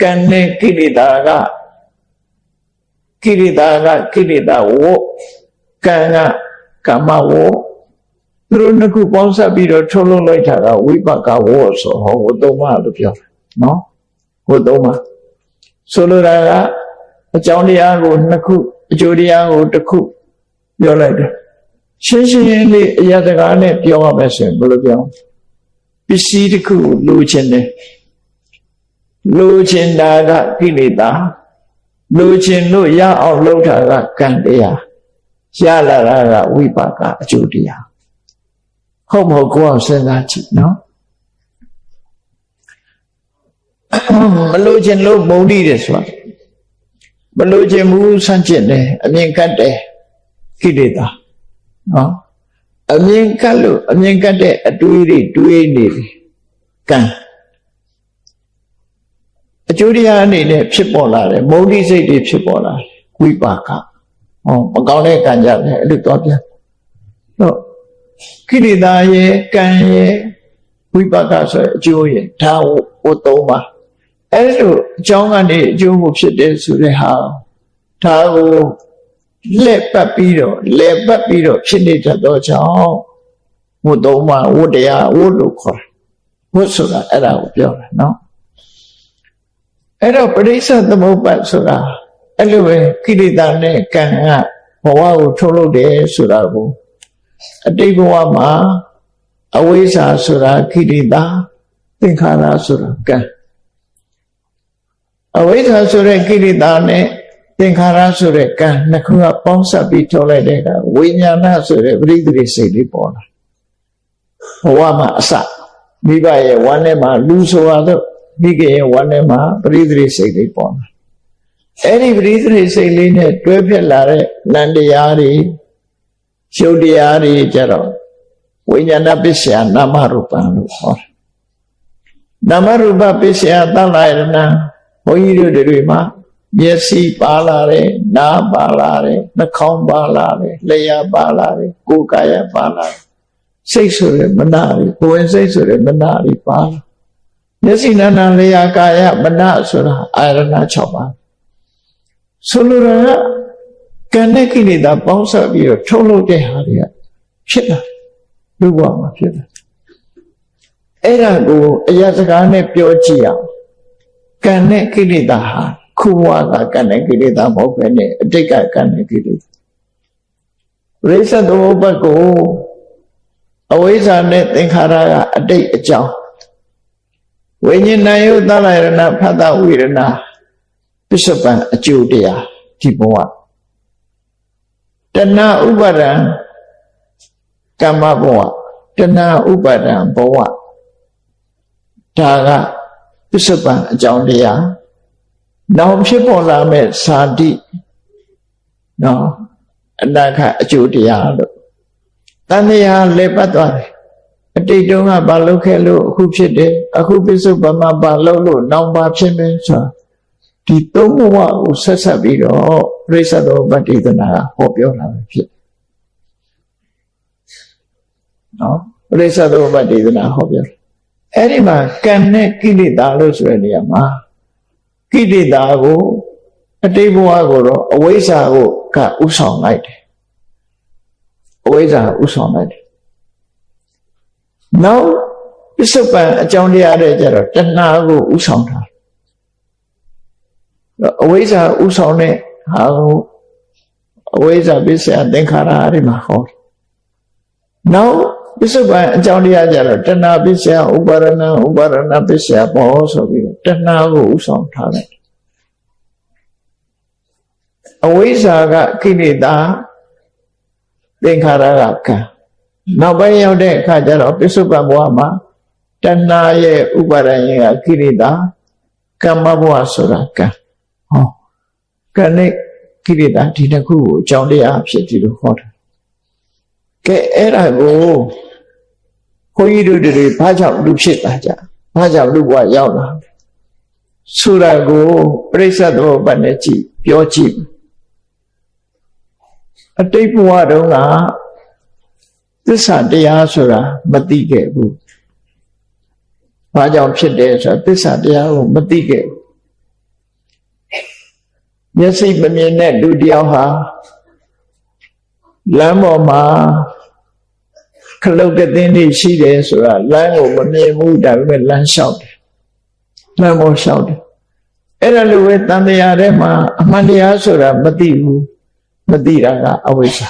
S1: ကံနဲ့ကိလေသာကကိလေသာဝကံကကမ္မဝသူတို့နှစ်ခုပေါင်းစပ်ပြီးတော့ထုတ်လုပ်လိုက်တာကဝိပကဝဆိုဟောဝသုံးပါလို့ပြောတယ်နော်ဝသုံးပါဆိုလိုတာကအကြောင်းတရားကိုနှစ်ခုအကျိုးတရားကိုတစ်ခုပြောလိုက်တယ်ရှင်းရှင်းလေးအရာတကားနဲ့ပြောရမယ်ဆိုရင်ဘယ်လိုပြောပစ္စည်းတစ်ခုလိုချင်တယ်လိုချင်တာကကိလေသာလိုချင်လို့ရအောင်လုပ်တာကကံတရားရလာတာကဝိပါကအကျိုးတရားဟုတ်မဟုတ်ကိုယ်အောင်စဉ်းစားကြည့်နော်မလိုချင်လို့မုန်းတိတယ်ဆိုတာမလိုချင်ဘူးဆန့်ကျင်တယ်အမြင်ကတ်တယ်ကိလေသာနော်အမြင်ကတ်လို့အမြင်ကတ်တဲ့အတွေးတွေတွေးနေတယ်ကံအကျိုးတရားအနေနဲ့ဖြစ်ပေါ်လာတယ်မုန်းတိစိတ်တွေဖြစ်ပေါ်လာတယ်ဝိပါကမကောင်းတဲ့ကံကြတယ်အဲ့လိုတော့ပြန်တော့ကိလေသာရဲ့ကံရဲ့ဝိပါကဆိုအကျိုးရဲ့ဒါဟိုသုံးပါအဲ့လိုအကြောင်းကနေအကျိုးကိုဖြစ်တယ်ဆိုတဲ့ဟာဒါကိုလက်ပတ်ပြီးတော့ဖြစ်နေတတ်သောကြောင့်ဟိုသုံးပါဝတ္တရားဝတ်လို့ခေါ်ဝတ်ဆိုတာအဲ့ဒါကိုပြောတာနော်အဲ့တော့ပရိစ္ဆေသမုပ္ပါဆိုတာအဲ့လိုပဲကိလေသာနဲ့ကံကဘဝကိုထုတ်လုပ်တယ်ဆိုတာကိုအတိတ်ဘဝမှာအဝိဇ္ဇာဆိုတာကိလေသာသင်္ခါရဆိုတာကံအဝိဇ္ဇာဆိုတဲ့ကိလေသာနဲ့သင်္ခါရဆိုတဲ့ကံနှစ်ခုကပေါင်းစပ်ပြီးထုတ်လိုက်တဲ့အခါဝိညာဏဆိုတဲ့ပရိသေရိစိတ်လေးပေါ်လာဘဝမှာအစမိဘရဲ့ဝမ်းထဲမှာလူဆိုတော့မိခင်ရဲ့ဝမ်းထဲမှာပရိသေရိစိတ်လေးပေါ်လာအဲ့ဒီပရိသေရိစိတ်လေးနဲ့တွဲဖက်လာတဲ့နန္တရားတွေရှုပ်တရားတွေကြတော့ဝိညာဏပစ္စယနာမရူပံလို့ခေါ်တယ်နာမရူပပစ္စယသံဃာယရဏဘုန်းကြီးတို့တွေမှာမျက်စိပါလာတယ်နားပါလာတယ်နှာခေါင်းပါလာတယ်လျှာပါလာတယ်ကိုယ်ကာယပါလာတယ်စိတ်ဆိုရမနာတွေကိုယ်စိတ်ဆိုရမနာတွေပါလာမျက်စိနာနာလျှာကာယမနာဆိုတာအာရဏ6ပါးဆိုလိုတာကံနဲ့ကိလေသာပေါင်းစပ်ပြီးတော့ထုတ်လုပ်တဲ့ဟာတွေကဖြစ်လာလူ့ဘဝမှာဖြစ်လာအဲ့ဒါကိုအရာစကားနဲ့ပြောကြည့်အောင်ကံနဲ့ကိလေသာဟာခုဘဝကကံနဲ့ကိလေသာမဟုတ်ပဲနဲ့အတိတ်ကကံနဲ့ကိလေသာပရိစ္ဆေသမုပ္ပါကိုအဝိဇ္ဇာနဲ့သင်္ခါရကအတိတ်အကြောင်းဝိညာဏယုသလယရဏဖတ်တဝိရဏပစ္စုပန်အကျိုးတရားဒီဘဝတဏှာဥပါဒံကမ္မဘဝတဏှာဥပါဒံဘဝဒါကပစ္စုပန်အကြောင်းတရားနောက်ဖြစ်ပေါ်လာမဲ့ဇာတိနော်အနာခအကျိုးတရားလို့တန်တရားလည်းပတ်သွားတယ်အတိတ်တုန်းကဘာလုပ်ခဲ့လို့အခုဖြစ်တယ်အခုပစ္စုပန်မှာဘာလုပ်လို့နောက်ဘာဖြစ်မယ်ဆိုတာဒီသုံးဘဝကိုဆက်ဆက်ပြီးတော့ပရိစ္ဆေသမုပ္ပါဒေသနာဟောပြောလာမှာဖြစ်နော်ပရိစ္ဆေသမုပ္ပါဒေသနာဟောပြောအဲ့ဒီမှာကံနဲ့ကိလေသာလို့ဆိုတဲ့နေရာမှာကိလေသာကိုအတိတ်ဘဝကိုတော့အဝိဇ္ဇာကိုကဥဆောင်လိုက်တယ်အဝိဇ္ဇာဥဆောင်လိုက်တယ်နောက်ပစ္စုပန်အကြောင်းတရားတွေကြတော့တဏှာကိုဥဆောင်တာအဝိဇ္ဇာဥဆောင်တဲ့ဟာကို အဝိဇ္ဇာပစ္စယသင်္ခါရတွေမှာဟောနောက်ပစ္စုပန်အကြောင်းတရားကြတော့တဏှာပစ္စယဥပါရဏဥပါရဏပစ္စယဘောဆိုပြီးတဏှာကိုဥဆောင်ထားတယ်အဝိဇ္ဇာကကိလေသာသင်္ခါရကကံနောက်ပိုင်းရောက်တဲ့အခါကျတော့ပစ္စုပန်ဘဝမှာတဏှာရဲ့ဥပါဒဏ်ရဲ့ကိလေသာကမ္မဘဝဆိုတာကံဟောကံနဲ့ကိလေသာဒီတစ်ခုကိုအကြောင်းတရားဖြစ်ဒီလိုဟောတယ်ကဲအဲ့ဒါကိုခွန်ကြီးတို့တွေဘာကြောင့်လူဖြစ်လာကြဘာကြောင့်လူဘဝရောက်လာဆိုတာကိုပရိစ္ဆေသဘောပတ်နဲ့ကြည့်ပြောကြည့်အတိတ်ဘဝတုန်းကသစ္စာတရားဆိုတာမသိခဲ့ဘူးဘာကြောင့်ဖြစ်တယ်ဆိုတာသစ္စာတရားကိုမသိခဲ့ဘူးမျက်စိမမြင်တဲ့လူတယောက်ဟာလမ်းပေါ်မှာခလုတ်ကသင်းတွေရှိတယ်ဆိုတာလမ်းကိုမမြင်ဘူးဒါပေမဲ့လမ်းလျှောက်တယ်လမ်းပေါ်လျှောက်တယ်အဲ့ဒါလိုပဲတန်တရားထဲမှာအမှန်တရားဆိုတာမသိဘူးမသိတာကအဝိဇ္ဇာ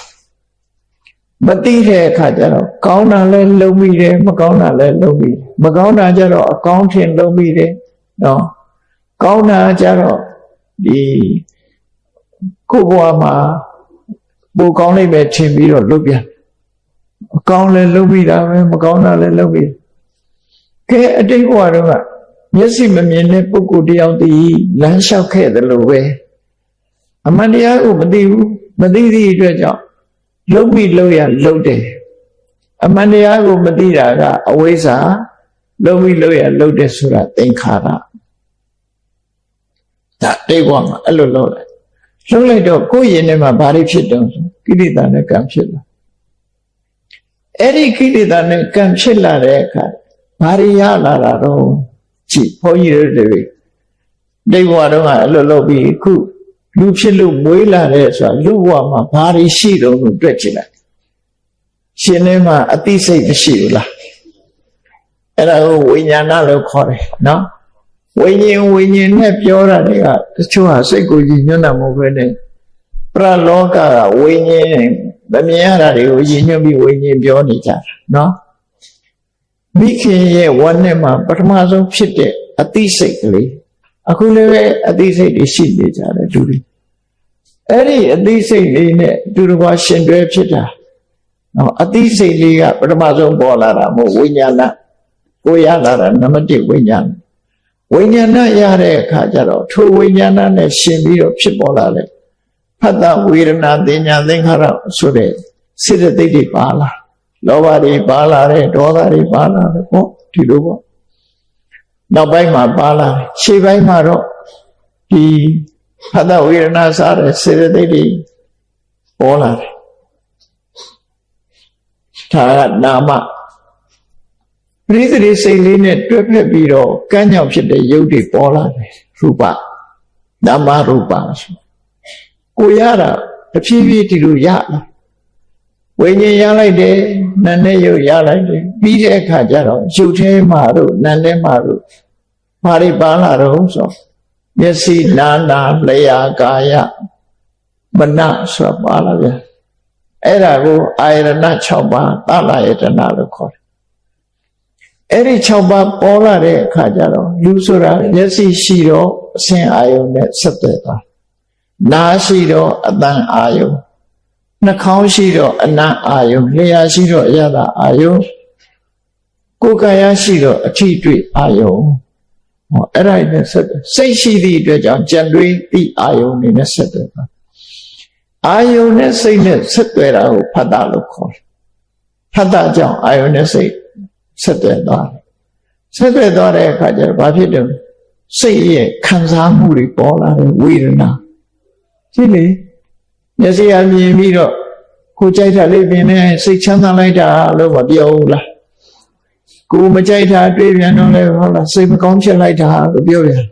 S1: မသိတဲ့အခါကျတော့ကောင်းတာလည်းလုံးမိတယ်မကောင်းတာလည်းလုံးမိတယ်မကောင်းတာကျတော့အကောင်းထင်လုံးမိတယ်နော်ကောင်းတာကျတော့ဒီကိုယ်ဘဝမှာပိုကောင်းလိမ့်မယ်ထင်ပြီးတော့လုပ်ပြန်အကောင်းလည်းလုံးမိတာပဲမကောင်းတာလည်းလုံးမိကဲအတိတ်ဘဝတုန်းကမျက်စိမမြင်တဲ့ပုဂ္ဂိုလ်တယောက်တည်းလမ်းလျှောက်ခဲ့တယ်လို့ပဲအမှန်တရားကိုမသိဘူးမသိသည့်အတွက်ကြောင့်လုံးပြီးလုံးရလုံးတယ်အမှန်တရားကိုမသိတာကအဝိဇ္ဇာလုံးပြီးလုံးရလုံးတယ်ဆိုတာသင်္ခါရဒါတိတ်ဘဝမှာအဲ့လိုလုံးလိုက်တော့ကိုယ်ရင်ထဲမှာဘာတွေဖြစ်တုံးဆိုကိလေသာနဲ့ကံဖြစ်လာအဲ့ဒီကိလေသာနဲ့ကံဖြစ်လာတဲ့အခါဘာတွေရလာတာတော့ကြည့်ဘုန်းကြီးတို့တွေတိတ်ဘဝတုန်းကအဲ့လိုလုပ်ပြီးအခုလူဖြစ်လို့မွေးလာတဲ့ဆိုတာလူဘဝမှာဘာတွေရှိတုံးလို့တွေ့ကြည့်လိုက်ရှင်ထဲမှာအသိစိတ်မရှိဘူးလားအဲ့ဒါကိုဝိညာဏလို့ခေါ်တယ်နော်ဝိညာဉ်နဲ့ပြောတာတွေကတချို့ဟာစိတ်ကိုညှို့တာမဟုတ်ဘဲနဲ့ပရလောကကဝိညာဉ်မမြင်ရတာတွေကိုညှို့ပြီးဝိညာဉ်ပြောနေကြတာနော်မိခင်ရဲ့ဝမ်းနဲ့မှာပထမဆုံးဖြစ်တဲ့အသိစိတ်ကလေးအခုလည်းပဲအသိစိတ်တွေရှိနေကြတယ်လူတွေအဲ့ဒီအသိစိတ်လေးနဲ့တူတကွာရှင်တွဲဖြစ်တာနော်အသိစိတ်လေးကပထမဆုံးပေါ်လာတာမဟုတ်ဝိညာဏကိုရလာတာနံပါတ်1ဝိညာဏဝိညာဏရတဲ့အခါကျတော့ထိုဝိညာဏနဲ့ရှင်ပြီးတော့ဖြစ်ပေါ်လာတဲ့ဖတ်တာဝေဒနာသင်ညာသင်္ခါရဆိုတဲ့စေတသိက်တွေပါလာလောဘတွေပါလာတယ်ဒေါသတွေပါလာတယ်ပေါ့ဒီလိုပေါ့နောက်ပိုင်းမှာပါလာတယ်ရှေ့ပိုင်းမှာတော့ဒီဖတ်တာဝေဒနာစားတဲ့စေတသိက်တွေပေါ်လာတယ်ဒါကနာမပရိသေစိတ်လေးနဲ့တွဲဖက်ပြီးတော့ကံ့ကြောင့်ဖြစ်တဲ့ရုပ်တွေပေါ်လာတယ်ရူပနာမရူပဆိုကိုရတာတဖြည်းဖြည်းဒီလိုရလာဝိညာဉ်ရလိုက်တယ်နာနဲ့ရုပ်ရလိုက်တယ်ပြီးတဲ့အခါကျတော့ရုပ်ထဲမှာတို့နာနဲ့မှာတို့ဘာတွေပါလာတော့ဆိုမျက်စိနာနာလျှာကာယမနဆိုတာပါလာပြန်အဲ့ဒါကိုအာယတနာ6ပါးသလယတနာလို့ခေါ်တယ်အဲ့ဒီ6ပါးပေါ်လာတဲ့အခါကျတော့လူဆိုတာမျက်စိရှိတော့အစဉ်အာယုံနဲ့ဆက်သွယ်သွားနားရှိတော့အသံအာယုံနှာခေါင်းရှိတော့အနံ့အာယုံလျှာရှိတော့အရသာအာယုံကိုယ်ကာယရှိတော့အထိတွေ့အာယုံဟောအဲ့ဒါနဲ့ဆက်သွယ်စိတ်ရှိသည့်အတွက်ကြောင့်ကြံတွေးသည့်အာယုံတွေနဲ့ဆက်သွယ်သွားအာယုံနဲ့စိတ်နဲ့ဆက်သွယ်တာကိုဖတ်တာလို့ခေါ်တယ်ဖတ်တာကြောင့်အာယုံနဲ့စိတ်ဆက်သွယ်သွားတယ်ဆက်သွယ်သွားတဲ့အခါကျတော့ဘာဖြစ်တယ်စိတ်ရဲ့ခံစားမှုတွေပေါ်လာတယ်ဝေဒနာကြည့်လေမျက်စိအမြင်ပြီးတော့ကိုကြိုက်တာလေးမြင်နေစိတ်ချမ်းသာလိုက်တာလို့မပြောဘူးလားကိုမကြိုက်တာတွေးပြန်တော့လေဟုတ်လားစိတ်မကောင်းဖြစ်လိုက်တာလို့ပြောပြန်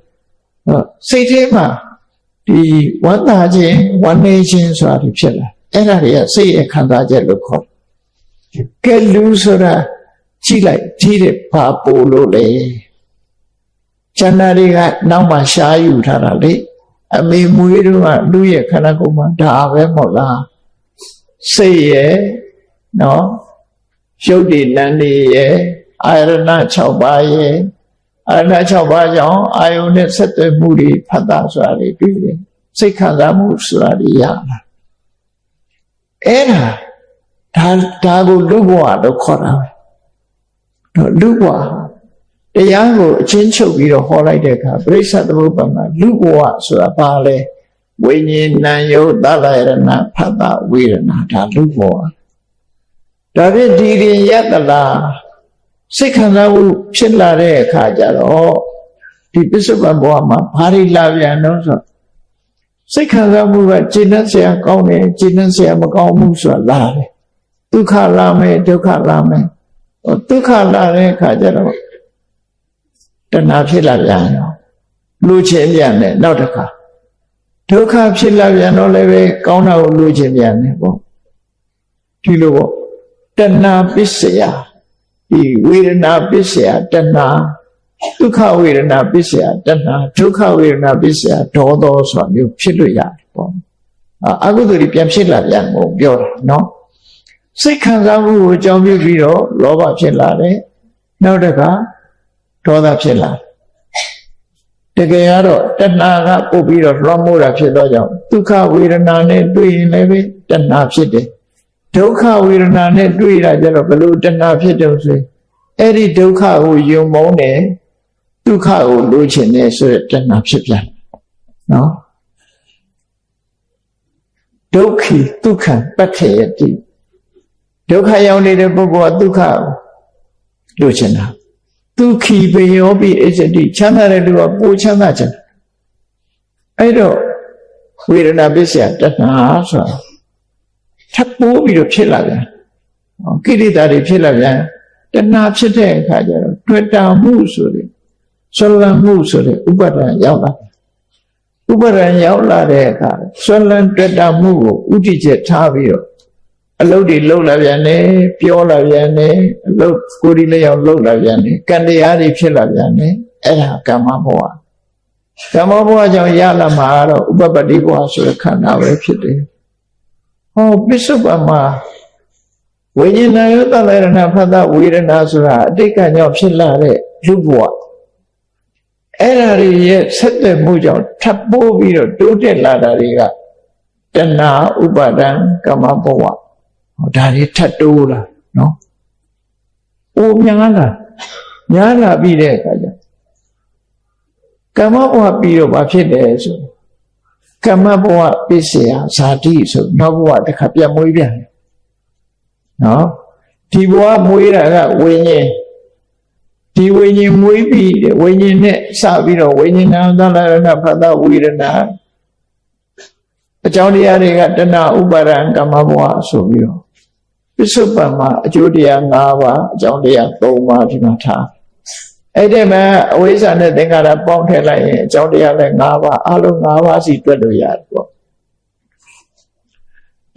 S1: စိတ်ထဲမှာဒီဝမ်းသာခြင်းဝမ်းနေခြင်းဆိုတာဖြစ်လာအဲ့ဒါတွေကစိတ်ရဲ့ခံစားချက်လို့ခေါ်ကဲလူဆိုတာကြည့်လိုက်ကြည့်တဲ့ဘာပို့လို့လေကျန်တာတွေကနောက်မှရှားယူထားတာလေ အမေမွေးတော့လူရဲ့ခန္ဓာကိုယ်မှာဒါပဲမဟုတ်လားစိတ်ရဲ့နော်ရုပ်တည်နံနေရဲ့အာရဏ6ပါးရဲ့အာရဏ6ပါးကြောင့်အာယုန်နဲ့ဆက်သွယ်မှုတွေဖတ်တာဆိုတာတွေတွေ့တယ်စိတ်ခံစားမှုဆိုတာတွေရလာအဲ့ဒါကိုလူဘဝလို့ခေါ်တာပဲတော့လူဘဝတရားကိုအချင်းချုပ်ပြီးတော့ဟောလိုက်တဲ့အခါပရိစ္ဆေသမုပ္ပါဒ်မှာလူဘဝဆိုတာဘာလဲဝိညာဉ်နာယုတ်သလယရဏဖတ်တာဝေဒနာဒါလူဘဝဒါဖြင့်ဒီရင်ရတလားစိတ်ခံစားမှုဖြစ်လာတဲ့အခါကျတော့ဒီပစ္စုပန်ဘဝမှာဘာတွေလာပြန်တော့ဆိုစိတ်ခံစားမှုကကျင့်တတ်เสียကောင်းတယ်ကျင့်တတ်เสียမကောင်းမှုဆိုတာလာတယ်ဒုက္ခလာမယ်ဒုက္ခလာမယ်ဒုက္ခလာတဲ့အခါကျတော့တဏှာဖြစ်လာပြန်ရောလူချင်းပြန်တယ်နောက်တစ်ခါဒုက္ခဖြစ်လာပြန်တော့လည်းပဲကောင်းတာကိုလူချင်းပြန်တယ်ပေါ့ဒီလိုပေါ့တဏှာပစ္စယဒီဝေဒနာပစ္စယတဏှာဒုက္ခဝေဒနာပစ္စယတဏှာဒုက္ခဝေဒနာပစ္စယဒေါသောဆိုတာမျိုးဖြစ်လို့ရတယ်ပေါ့အကုသိုလ်တွေပြန်ဖြစ်လာပြန်မို့ပြောတာနော်စိတ်ခံစားမှုကိုအကြောင်းပြုပြီးတော့လောဘဖြစ်လာတယ်နောက်တစ်ခါဒေါသဖြစ်လာတယ်တကယ်ကတော့တဏှာကပုတ်ပြီးတော့လွှမ်းမိုးတာဖြစ်တော့ကြောင့်ဒုက္ခဝေဒနာနဲ့တွေ့ရင်လည်းပဲတဏှာဖြစ်တယ်ဒုက္ခဝေဒနာနဲ့တွေ့ရကြတော့ဘလို့တဏှာဖြစ်တယ်ဆိုအဲ့ဒီဒုက္ခကိုယုံမုန်းတယ်ဒုက္ခကိုလိုချင်တယ်ဆိုတဲ့တဏှာဖြစ်ပြန်နော်ဒုက္ခိဒုက္ခပက္ခယတိဒုက္ခရောက်နေတဲ့ပုဂ္ဂိုလ်ကဒုက္ခလိုချင်တာဒုက္ခိပယောပိအစ္စတိချမ်းသာတဲ့လူကပိုချမ်းသာချင်တယ်အဲ့တော့ဝေဒနာပစ္စယတဏှာဆိုတာထပ်ပိုးပြီးတော့ဖြစ်လာပြန်ကိလေသာတွေဖြစ်လာပြန်တဏှာဖြစ်တဲ့အခါကျတော့တွေ့တာမှုဆိုတဲ့ဆွလန်းမှုဆိုတဲ့ဥပါဒံရောက်လာဥပါဒံရောက်လာတဲ့အခါဆွလန်းတွေ့တာမှုကိုဥတည်ချက်ထားပြီးတော့အလုပ်တွေလုပ်လာပြန်တယ်ပြောလာပြန်တယ်အလုပ်ကိုယ်ဒီလျောက်လုပ်လာပြန်တယ်ကံတရားတွေဖြစ်လာပြန်တယ်အဲ့ဒါကမ္မဘဝကမ္မဘဝကြောင့်ရလာမှာတော့ဥပပတ္တိဘဝဆိုတဲ့ခန္ဓာပဲဖြစ်တယ်ဟောပစ္စုပန်မှာဝိညာဉ်နာယုတလရဏဖတ်တာဝေဒနာဆိုတာအတိတ်ကကြောင့်ဖြစ်လာတဲ့လူဘဝအဲ့ဒါတွေရဲ့ဆက်သွယ်မှုကြောင့်ထပ်ပိုးပြီးတော့တိုးတက်လာတာတွေကတဏှာဥပါဒံကမ္မဘဝဒါတွေထပ်တိုးလာနော်။အိုများလာပြီးတဲ့အခါကျကမ္မဘဝပြီးတော့ဘာဖြစ်တယ်ဆိုကမ္မဘဝပစ္စယဇာတိဆိုနောက်ဘဝတစ်ခါပြန်မွေးပြန်တယ်နော်ဒီဘဝမွေးတာကဝိညာဉ်ဒီဝိညာဉ်မွေးပြီးဝိညာဉ်နဲ့စပြီးတော့ဝိညာဉ်နာသလရဏဖတ်တာဝေဒနာအကြောင်းတရားတွေကတဏှာဥပါဒံကမ္မဘဝဆိုပြီးတော့ပစ္စုပန်မှာအကျိုးတရား၅ပါးအကြောင်းတရား၃ပါးဒီမှာထားအဲ့ဒီမှာအဝိဇ္ဇာနဲ့သင်္ခါရပေါင်းထည့်လိုက်ရင်အကြောင်းတရားလည်း၅ပါးအလုံး၅ပါးစီတွက်လို့ရတယ်ပေါ့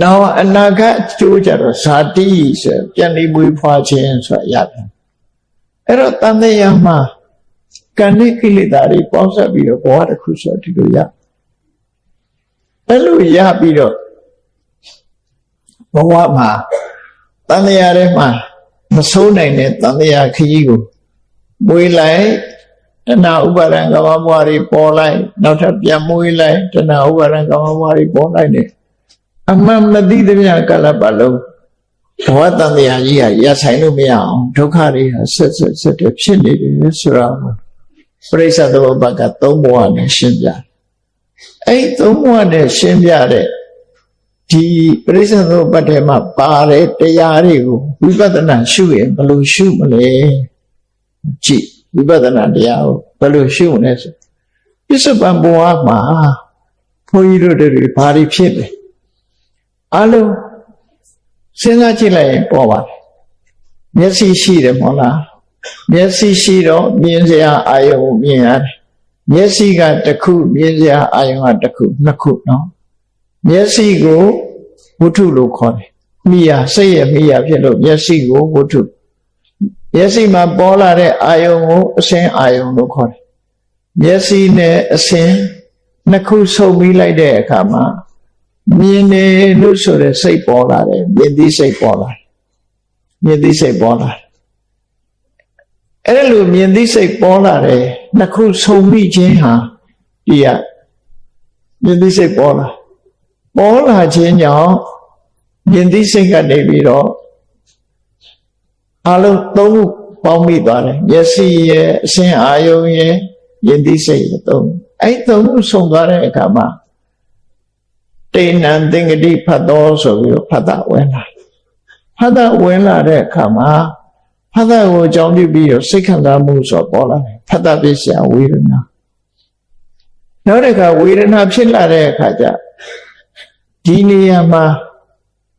S1: နောက်အနာဂတ်အကျိုးကြတော့ဇာတိဆိုပြန်ပြီးမွေးဖွားခြင်းဆိုတာရတယ်အဲ့တော့တန်တရားမှာကံနဲ့ကိလေသာတွေပေါင်းစပ်ပြီးတော့ဘဝတစ်ခုဆိုဒီလိုရအဲ့လိုရပြီးတော့ဘဝမှာတန်တရားထဲမှာမစိုးနိုင်တဲ့တန်တရားခကြီးကိုမွေးလိုက်တဏှာဥပါဒံကမ္မဘဝတွေပေါ်လိုက်နောက်ထပ်ပြန်မွေးလိုက်တဏှာဥပါဒံကမ္မဘဝတွေပေါ်လိုက်တယ်အမှန်မသိသမျှကာလပတ်လုံးဘဝတန်တရားကြီးကရဆိုင်လို့မရအောင်ဒုက္ခတွေဆက်ဖြစ်နေတယ်ဆိုတော့ပရိစ္ဆေသမုပ္ပါဒ်က၃ဘဝနဲ့ရှင်းပြအဲ့၃ဘဝနဲ့ရှင်းပြတဲ့ဒီပရိစ္ဆေသမုပ္ပါဒ်ထဲမှာပါတဲ့တရားတွေကိုဝိပဿနာရှုရင်ဘယ်လိုရှုမလဲကြည့်ဝိပဿနာတရားကိုဘယ်လိုရှုမလဲဆိုပစ္စုပန်ဘဝမှာဘုန်းကြီးတို့တွေဘာတွေဖြစ်လဲအလုံးစဉ်းစားကြည့်လိုက်ရင်ပေါ်ပါတယ်မျက်စိရှိတယ်မဟုတ်လားမျက်စိရှိတော့မြင်စရာအာယုံမြင်ရတယ်မျက်စိကတစ်ခုမြင်စရာအာယုံကတစ်ခုနှစ်ခုနော်မျက်စိကိုဝတ္ထုလို့ခေါ်တယ်မိယာစိတ်ရဲ့မိယာဖြစ်လို့မျက်စိကိုဝတ္ထုမျက်စိမှာပေါ်လာတဲ့အာယုံကိုအစင်းအာယုံလို့ခေါ်တယ်မျက်စိနဲ့အစင်း နှစ်ခုဆုံပြီးလိုက်တဲ့အခါမှာမြင်တယ်လို့ဆိုတဲ့စိတ်ပေါ်လာတယ်မြင်သိစိတ်ပေါ်လာတယ်မြင်သိစိတ်ပေါ်လာတယ်အဲ့လိုမြင်သိစိတ်ပေါ်လာတယ်နှစ်ခုဆုံပြီးခြင်းဟာဒီကမြင်သိစိတ်ပေါ်လာခြင်းကြောင့်မြင်သိစိတ်ကနေပြီးတော့အလုံးသုံးခုပေါင်းမိသွားတယ်မျက်စိရဲ့အစင်အာယုံရဲ့မြင်သိစိတ်ရဲ့သုံးအဲ့သုံးခုဆုံသွားတဲ့အခါမှာတေနံသင်္ကတိဖတ်တော်ဆိုပြီးတော့ဖတ်တာဝင်လာဖတ်တာဝင်လာတဲ့အခါမှာဖတ်တာကိုအကြောင်းပြုပြီးတော့စိတ်ခံစားမှုဆိုပေါ်လာတယ်ဖတ်တာပစ္စယဝေဒနာနောက်တစ်ခါဝေဒနာဖြစ်လာတဲ့အခါကျဒီနေရာမှာ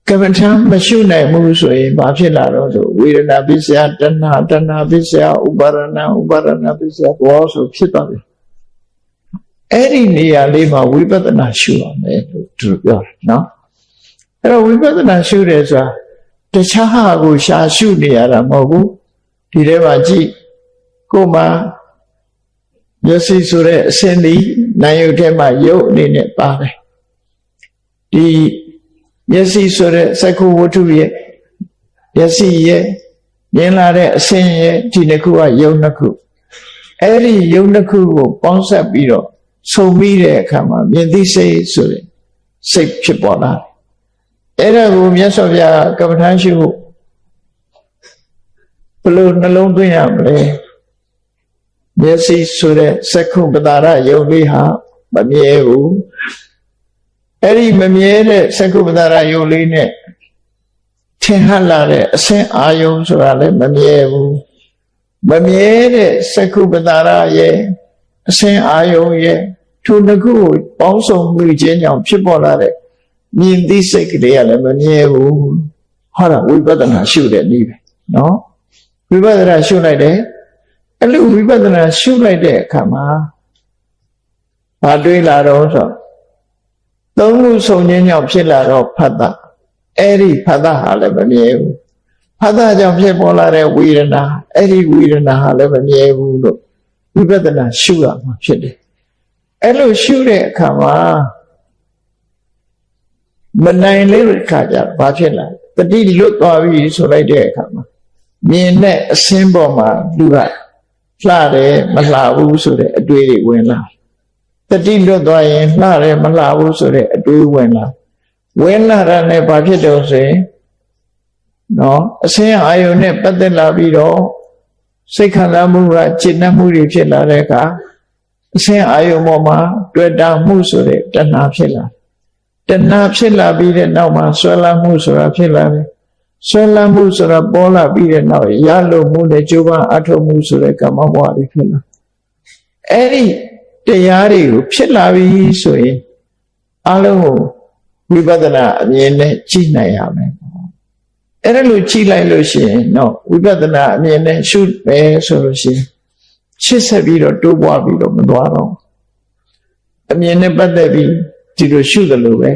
S1: ကမ္မထမ်းမရှုနိုင်ဘူးဆိုရင်ဘာဖြစ်လာတော့ဆိုဝေဒနာပစ္စယတဏှာတဏှာပစ္စယဥပါရဏဥပါရဏပစ္စယဘောဆိုဖြစ်သွားပြီအဲ့ဒီနေရာလေးမှာဝိပဿနာရှုရမယ်လို့သူပြောတယ်နော်အဲ့တော့ဝိပဿနာရှုတယ်ဆိုတာတခြားဟာကိုရှာရှုနေရတာမဟုတ်ဘူးဒီထဲမှာကြည့်ကိုယ်မှာမျက်စိဆိုတဲ့အစဉ်ဒီနာယုတ်ထဲမှာရုပ်အနေနဲ့ပါတယ်ဒီမျက်စိဆိုတဲ့စက္ခုဝတ္ထုရဲ့မျက်စိရဲ့မြင်လာတဲ့အစဉ်ရဲ့ဒီနှစ်ခုကယုံနှစ်ခုအဲ့ဒီယုံနှစ်ခုကိုပေါင်းစပ်ပြီးတော့ဆုံပြီးတဲ့အခါမှာမြင်သိစိတ်ဆိုတဲ့စိတ်ဖြစ်ပေါ်လာတယ်အဲ့ဒါကိုမြတ်စွာဘုရားကမ္မထာရှုဘယ်လိုနှလုံးသွင်းရမလဲမျက်စိဆိုတဲ့စက္ခုပတာရယုံလေးဟာမမြဲဘူးအဲ့ဒီမမြဲတဲ့စက္ခုပတာရယုံလေးနဲ့ထင်ဟပ်လာတဲ့အဆင့်အာယုံဆိုတာလည်းမမြဲဘူးမမြဲတဲ့စက္ခုပတာရရဲ့အစဉ်အာယုံရဲ့ထိုနှစ်ခုကိုပေါင်းစုံမှုခြင်းကြောင့်ဖြစ်ပေါ်လာတဲ့မြင်သိစိတ်ကလေးကလည်းမမြဲဘူးဟောတာဝိပဿနာရှုတဲ့နည်းပဲနော်ဝိပဿနာရှုလိုက်တယ်အဲ့လိုဝိပဿနာရှုလိုက်တဲ့အခါမှာဘာတွေးလာတော့ဆိုသုံးခုဆုံခြင်းကြောင့်ဖြစ်လာတော့ဖတ်တာအဲ့ဒီဖတ်တာဟာလည်းမမြဲဘူးဖတ်တာကြောင့်ဖြစ်ပေါ်လာတဲ့ဝေဒနာအဲ့ဒီဝေဒနာဟာလည်းမမြဲဘူးလို့ဝိပဿနာရှုရမှာဖြစ်တယ်အဲ့လိုရှုတဲ့အခါမှာမနိုင်တဲ့အခါကျဘာဖြစ်လာတတိလွတ်သွားပြီဆိုလိုက်တဲ့အခါမှာမြင်တဲ့အစင်းပေါ်မှာလူကလှတယ်မလှဘူးဆိုတဲ့အတွေ့တွေဝင်လာတတိလွတ်သွားရင်လှတယ်မလှဘူးဆိုတဲ့အတွေ့ဝင်လာတာနဲ့ဘာဖြစ်တော့ဆိုရင်နော်အစင်းအာယုန်နဲ့ပတ်သက်လာပြီးတော့စိတ်ခံစားမှုကจิตနှံ့မှုတွေဖြစ်လာတဲ့အခါအစဉ်အာယုံပေါ်မှာတွေ့တာမှုဆိုတဲ့တဏှာဖြစ်လာတဏှာဖြစ်လာပြီးတဲ့နောက်မှာဆွဲလန်းမှုဆိုတာဖြစ်လာတယ်ဆွဲလန်းမှုဆိုတာပေါ်လာပြီးတဲ့နောက်ရလို့မှုနဲ့ကြိုးပမ်းအထောက်မှုဆိုတဲ့ကမ္မဘဝတွေဖြစ်လာအဲ့ဒီတရားတွေကိုဖြစ်လာပြီဆိုရင်အလုံးကိုဝိပဿနာအမြင်နဲ့ကြည့်နိုင်ရမယ်အဲ့ဒါလို့ကြည့်လိုက်လို့ရှိရင်နော်ဝိပဿနာအမြင်နဲ့ရှုမယ်ဆိုလို့ရှိရင်ရှစ်ဆက်ပြီးတော့တိုးပွားပြီးတော့မသွားတော့အမြင်နဲ့ပတ်သက်ပြီးဒီလိုရှုတယ်လို့ပဲ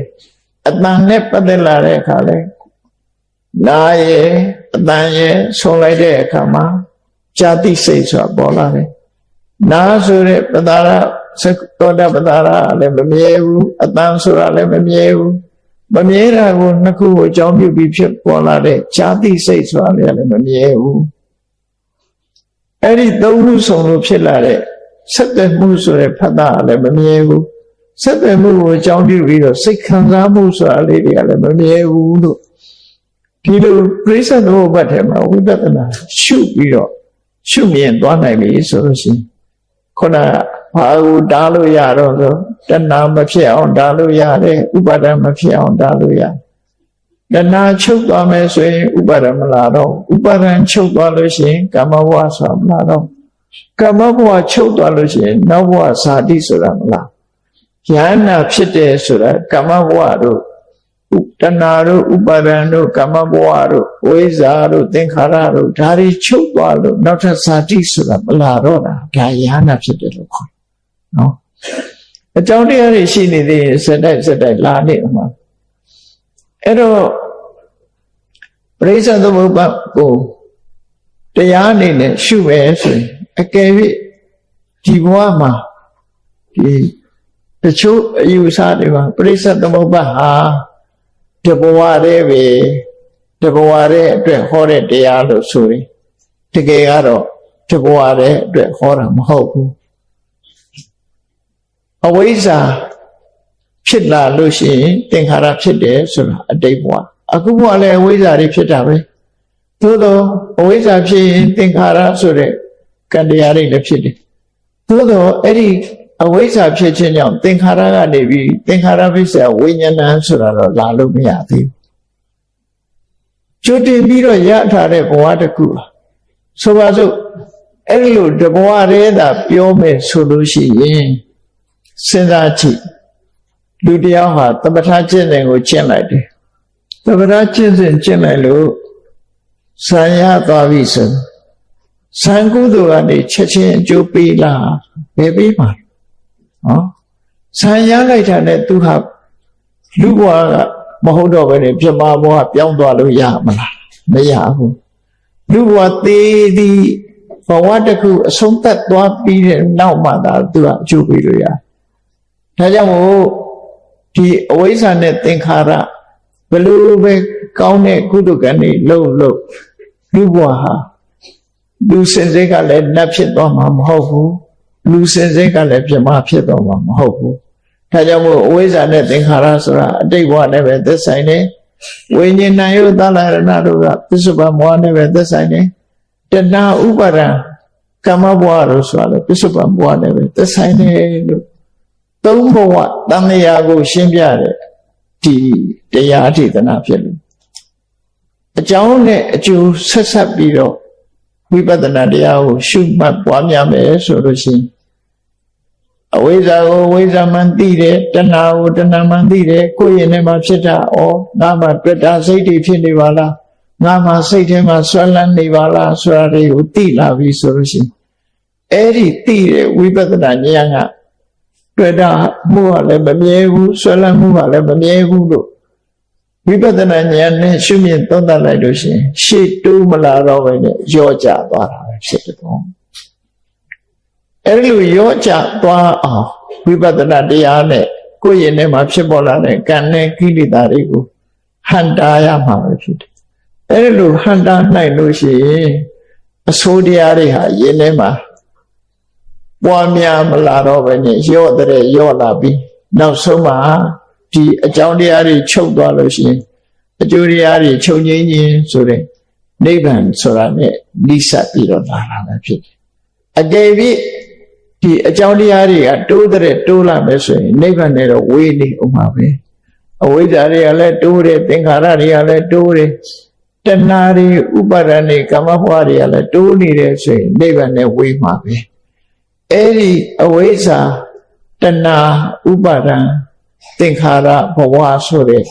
S1: အတန်နဲ့ပတ်သက်လာတဲ့အခါလဲနာရဲ့အတန်ရဲ့ဆုံးလိုက်တဲ့အခါမှာဇာတိစိတ်ဆိုတာပေါ်လာတယ်နာဆိုတဲ့ပတာရသောတာပတာရလည်းမမြဲဘူးအတန်ဆိုတာလည်းမမြဲဘူးမမြဲတာကိုနှစ်ခုကိုအကြောင်းပြုပြီးဖြစ်ပေါ်လာတဲ့ဇာတိစိတ်ဆိုတာလည်းမမြဲဘူးအဲ့ဒီသုံးခုဆုံလို့ဖြစ်လာတဲ့ဆက်သွယ်မှုဆိုတဲ့ဖတ်တာလည်းမမြဲဘူးဆက်သွယ်မှုကိုအကြောင်းပြုပြီးတော့စိတ်ခံစားမှုဆိုတာလေးတွေကလည်းမမြဲဘူးလို့ဒီလိုပြိဿသဘောဘတ်ထဲမှာဝိပဿနာရှုပြီးတော့ရှုမြင်သွားနိုင်ပြီဆိုလို့ရှိရင်ခုနဘာကိုတားလို့ရတော့ဆိုတဏှာမဖြစ်အောင်တားလို့ရတယ်ဥပါဒံမဖြစ်အောင်တားလို့ရတဏှာချုပ်သွားမယ်ဆိုရင်ဥပါဒံမလာတော့ဥပါဒံချုပ်သွားလို့ရှိရင်ကာမဘဝဆိုတာမလာတော့ကာမဘဝချုပ်သွားလို့ရှိရင်နောက်ဘဝဇာတိဆိုတာမလာယန္နာဖြစ်တယ်ဆိုတာကာမဘဝတို့တဏှာတို့ဥပါဒံတို့ကာမဘဝတို့ဝိဇ္ဇာတို့သင်္ခါရတို့ဒါတွေချုပ်သွားလို့နောက်ထပ်ဇာတိဆိုတာမလာတော့တာဒါယန္နာဖြစ်တယ်လို့ခေါ်နော်အကြောင်းတရားတွေရှိနေသေးရင်စက်တိုက်လာနေမှာအဲ့တော့ပရိစ္ဆေသမုပ္ပါကိုတရားအနေနဲ့ရှုမယ်ဆိုရင်အကယ်၍ဒီဘဝမှာဒီ တချို့အယူဆတွေမှာပရိစ္ဆေသမုပ္ပါဟာတဘဝတည်းပဲတဘဝတည်းအတွက်ဟောတဲ့တရားလို့ဆိုရင်တကယ်ကတော့တဘဝတည်းအတွက်ဟောတာမဟုတ်ဘူးအဝိဇ္ဇာဖြစ်လာလို့ရှိရင်သင်္ခါရဖြစ်တယ်ဆိုတာအတိတ်ဘဝအခုဘဝလည်းအဝိဇ္ဇာတွေဖြစ်တာပဲသို့တော့အဝိဇ္ဇာဖြစ်ရင်သင်္ခါရဆိုတဲ့ကံတရားတွေလည်းဖြစ်တယ်သို့တော့အဲ့ဒီအဝိဇ္ဇာဖြစ်ခြင်းကြောင့်သင်္ခါရကနေပြီးသင်္ခါရဖြစ်စေဝိညာဏဆိုတာတော့လာလို့မရသေးဘူးကျွတ်တင်ပြီးတော့ရထားတဲ့ဘဝတစ်ခုဆိုပါစို့အဲ့ဒီလိုတဘဝတည်းသာပြောမယ်ဆိုလို့ရှိရင်စဉ်းစားကြည့်လူတယောက်ဟာသမထကျင့်စဉ်ကိုကျင့်လိုက်တယ်သမထကျင့်စဉ်ကျင့်လိုက်လို့ဆံရသွားပြီဆိုဆံကုသိုလ်ကနေချက်ချင်းအကျိုးပေးလာဘယ်ပေးမှာနော်ဆံရလိုက်တာနဲ့သူဟာလူဘဝကမဟုတ်တော့ဘဲနဲ့ပြမဘဝပြောင်းသွားလို့ရမလားမရဘူးလူဘဝသေးသည်ဘဝတစ်ခုအဆုံးသတ်သွားပြီးတဲ့နောက်မှသာသူကအကျိုးပေးလို့ရတယ်ဒါကြောင့်မို့ဒီအဝိဇ္ဇာနဲ့သင်္ခါရဘယ်လိုပဲကောင်းတဲ့ကုသကံတွေလုံးလို့လူဘဝဟာလူစင်စိတ်ကလည်းနတ်ဖြစ်သွားမှာမဟုတ်ဘူးလူစင်စိတ်ကလည်းပြမဖြစ်သွားမှာမဟုတ်ဘူးဒါကြောင့်မို့အဝိဇ္ဇာနဲ့သင်္ခါရဆိုတာအတိတ်ဘဝနဲ့ပဲသက်ဆိုင်တယ်ဝိညာဉ်ယုသလရဏတို့ကပစ္စုပန်ဘဝနဲ့ပဲသက်ဆိုင်တယ်တဏှာဥပါဒံကမ္မဘဝလို့ဆိုတာလေပစ္စုပန်ဘဝနဲ့ပဲသက်ဆိုင်တယ်လို့သုံးဘဝတန်မြာကိုရှင်းပြတဲ့ဒီတရားဒေသနာဖြစ်လို့အကြောင်းနဲ့အကျိုးဆက်ဆက်ပြီးတော့ဝိပဿနာတရားကိုရှုမှတ်ပွားများမယ်ဆိုလို့ရှိရင်အဝိဇ္ဇာကိုဝိဇ္ဇာမှန်သိတယ်တဏှာကိုတဏှာမှန်သိတယ်ကိုယ်ရင်ထဲမှာဖြစ်တာဩငါမှတွေ့တာစိတ်တွေဖြစ်နေပါလားငါမှစိတ်ထဲမှာဆွဲလန်းနေပါလားဆိုတာတွေကိုသိလာပြီဆိုလို့ရှိရင်အဲ့ဒီသိတဲ့ဝိပဿနာဉာဏ်ကတွေ့တာမှုကလည်းမမြဲဘူးဆွဲလန်းမှုကလည်းမမြဲဘူးလို့ဝိပဿနာဉာဏ်နဲ့ရှုမြင်သုံးသပ်လိုက်လို့ရှိရင်ရှေ့တိုးမလာတော့ဘဲနဲ့ရောကျသွားတာပဲဖြစ်တယ်ပေါ့အဲ့ဒီလိုရောကျသွားအောင်ဝိပဿနာတရားနဲ့ကိုယ့်ရင်ထဲမှာဖြစ်ပေါ်လာတဲ့ကံနဲ့ကိလေသာတွေကိုဟန်တာရမှာပဲဖြစ်တယ်အဲ့ဒီလိုဟန်တာနိုင်လို့ရှိရင်အဆိုးတရားတွေဟာရင်ထဲမှာပွားများမလာတော့ဘဲနဲ့ရော့တဲ့ရော့လာပြီးနောက်ဆုံးမှာဒီအကြောင်းတရားတွေချုပ်သွားလို့ရှိရင်အကျိုးတရားတွေချုပ်ငြိမ်းခြင်းဆိုတဲ့နိဗ္ဗာန်ဆိုတာနဲ့လိစပ်ပြီးတော့လာတာပဲဖြစ်တယ်အကယ်၍ဒီအကြောင်းတရားတွေကတိုးတဲ့တိုးလာမယ်ဆိုရင်နိဗ္ဗာန်နဲ့တော့ဝေးနေအောင်ပါပဲအဝိဇ္ဇာတွေကလည်းတိုးတယ်သင်္ခါရတွေကလည်းတိုးတယ်တဏှာတွေဥပါဒဏ်တွေကမ္မဘဝတွေကလည်းတိုးနေတယ်ဆိုရင်နိဗ္ဗာန်နဲ့ဝေးမှာပဲအဲ့ဒီအဝိဇ္ဇာတဏှာဥပါဒံသင်္ခါရဘဝဆိုတဲ့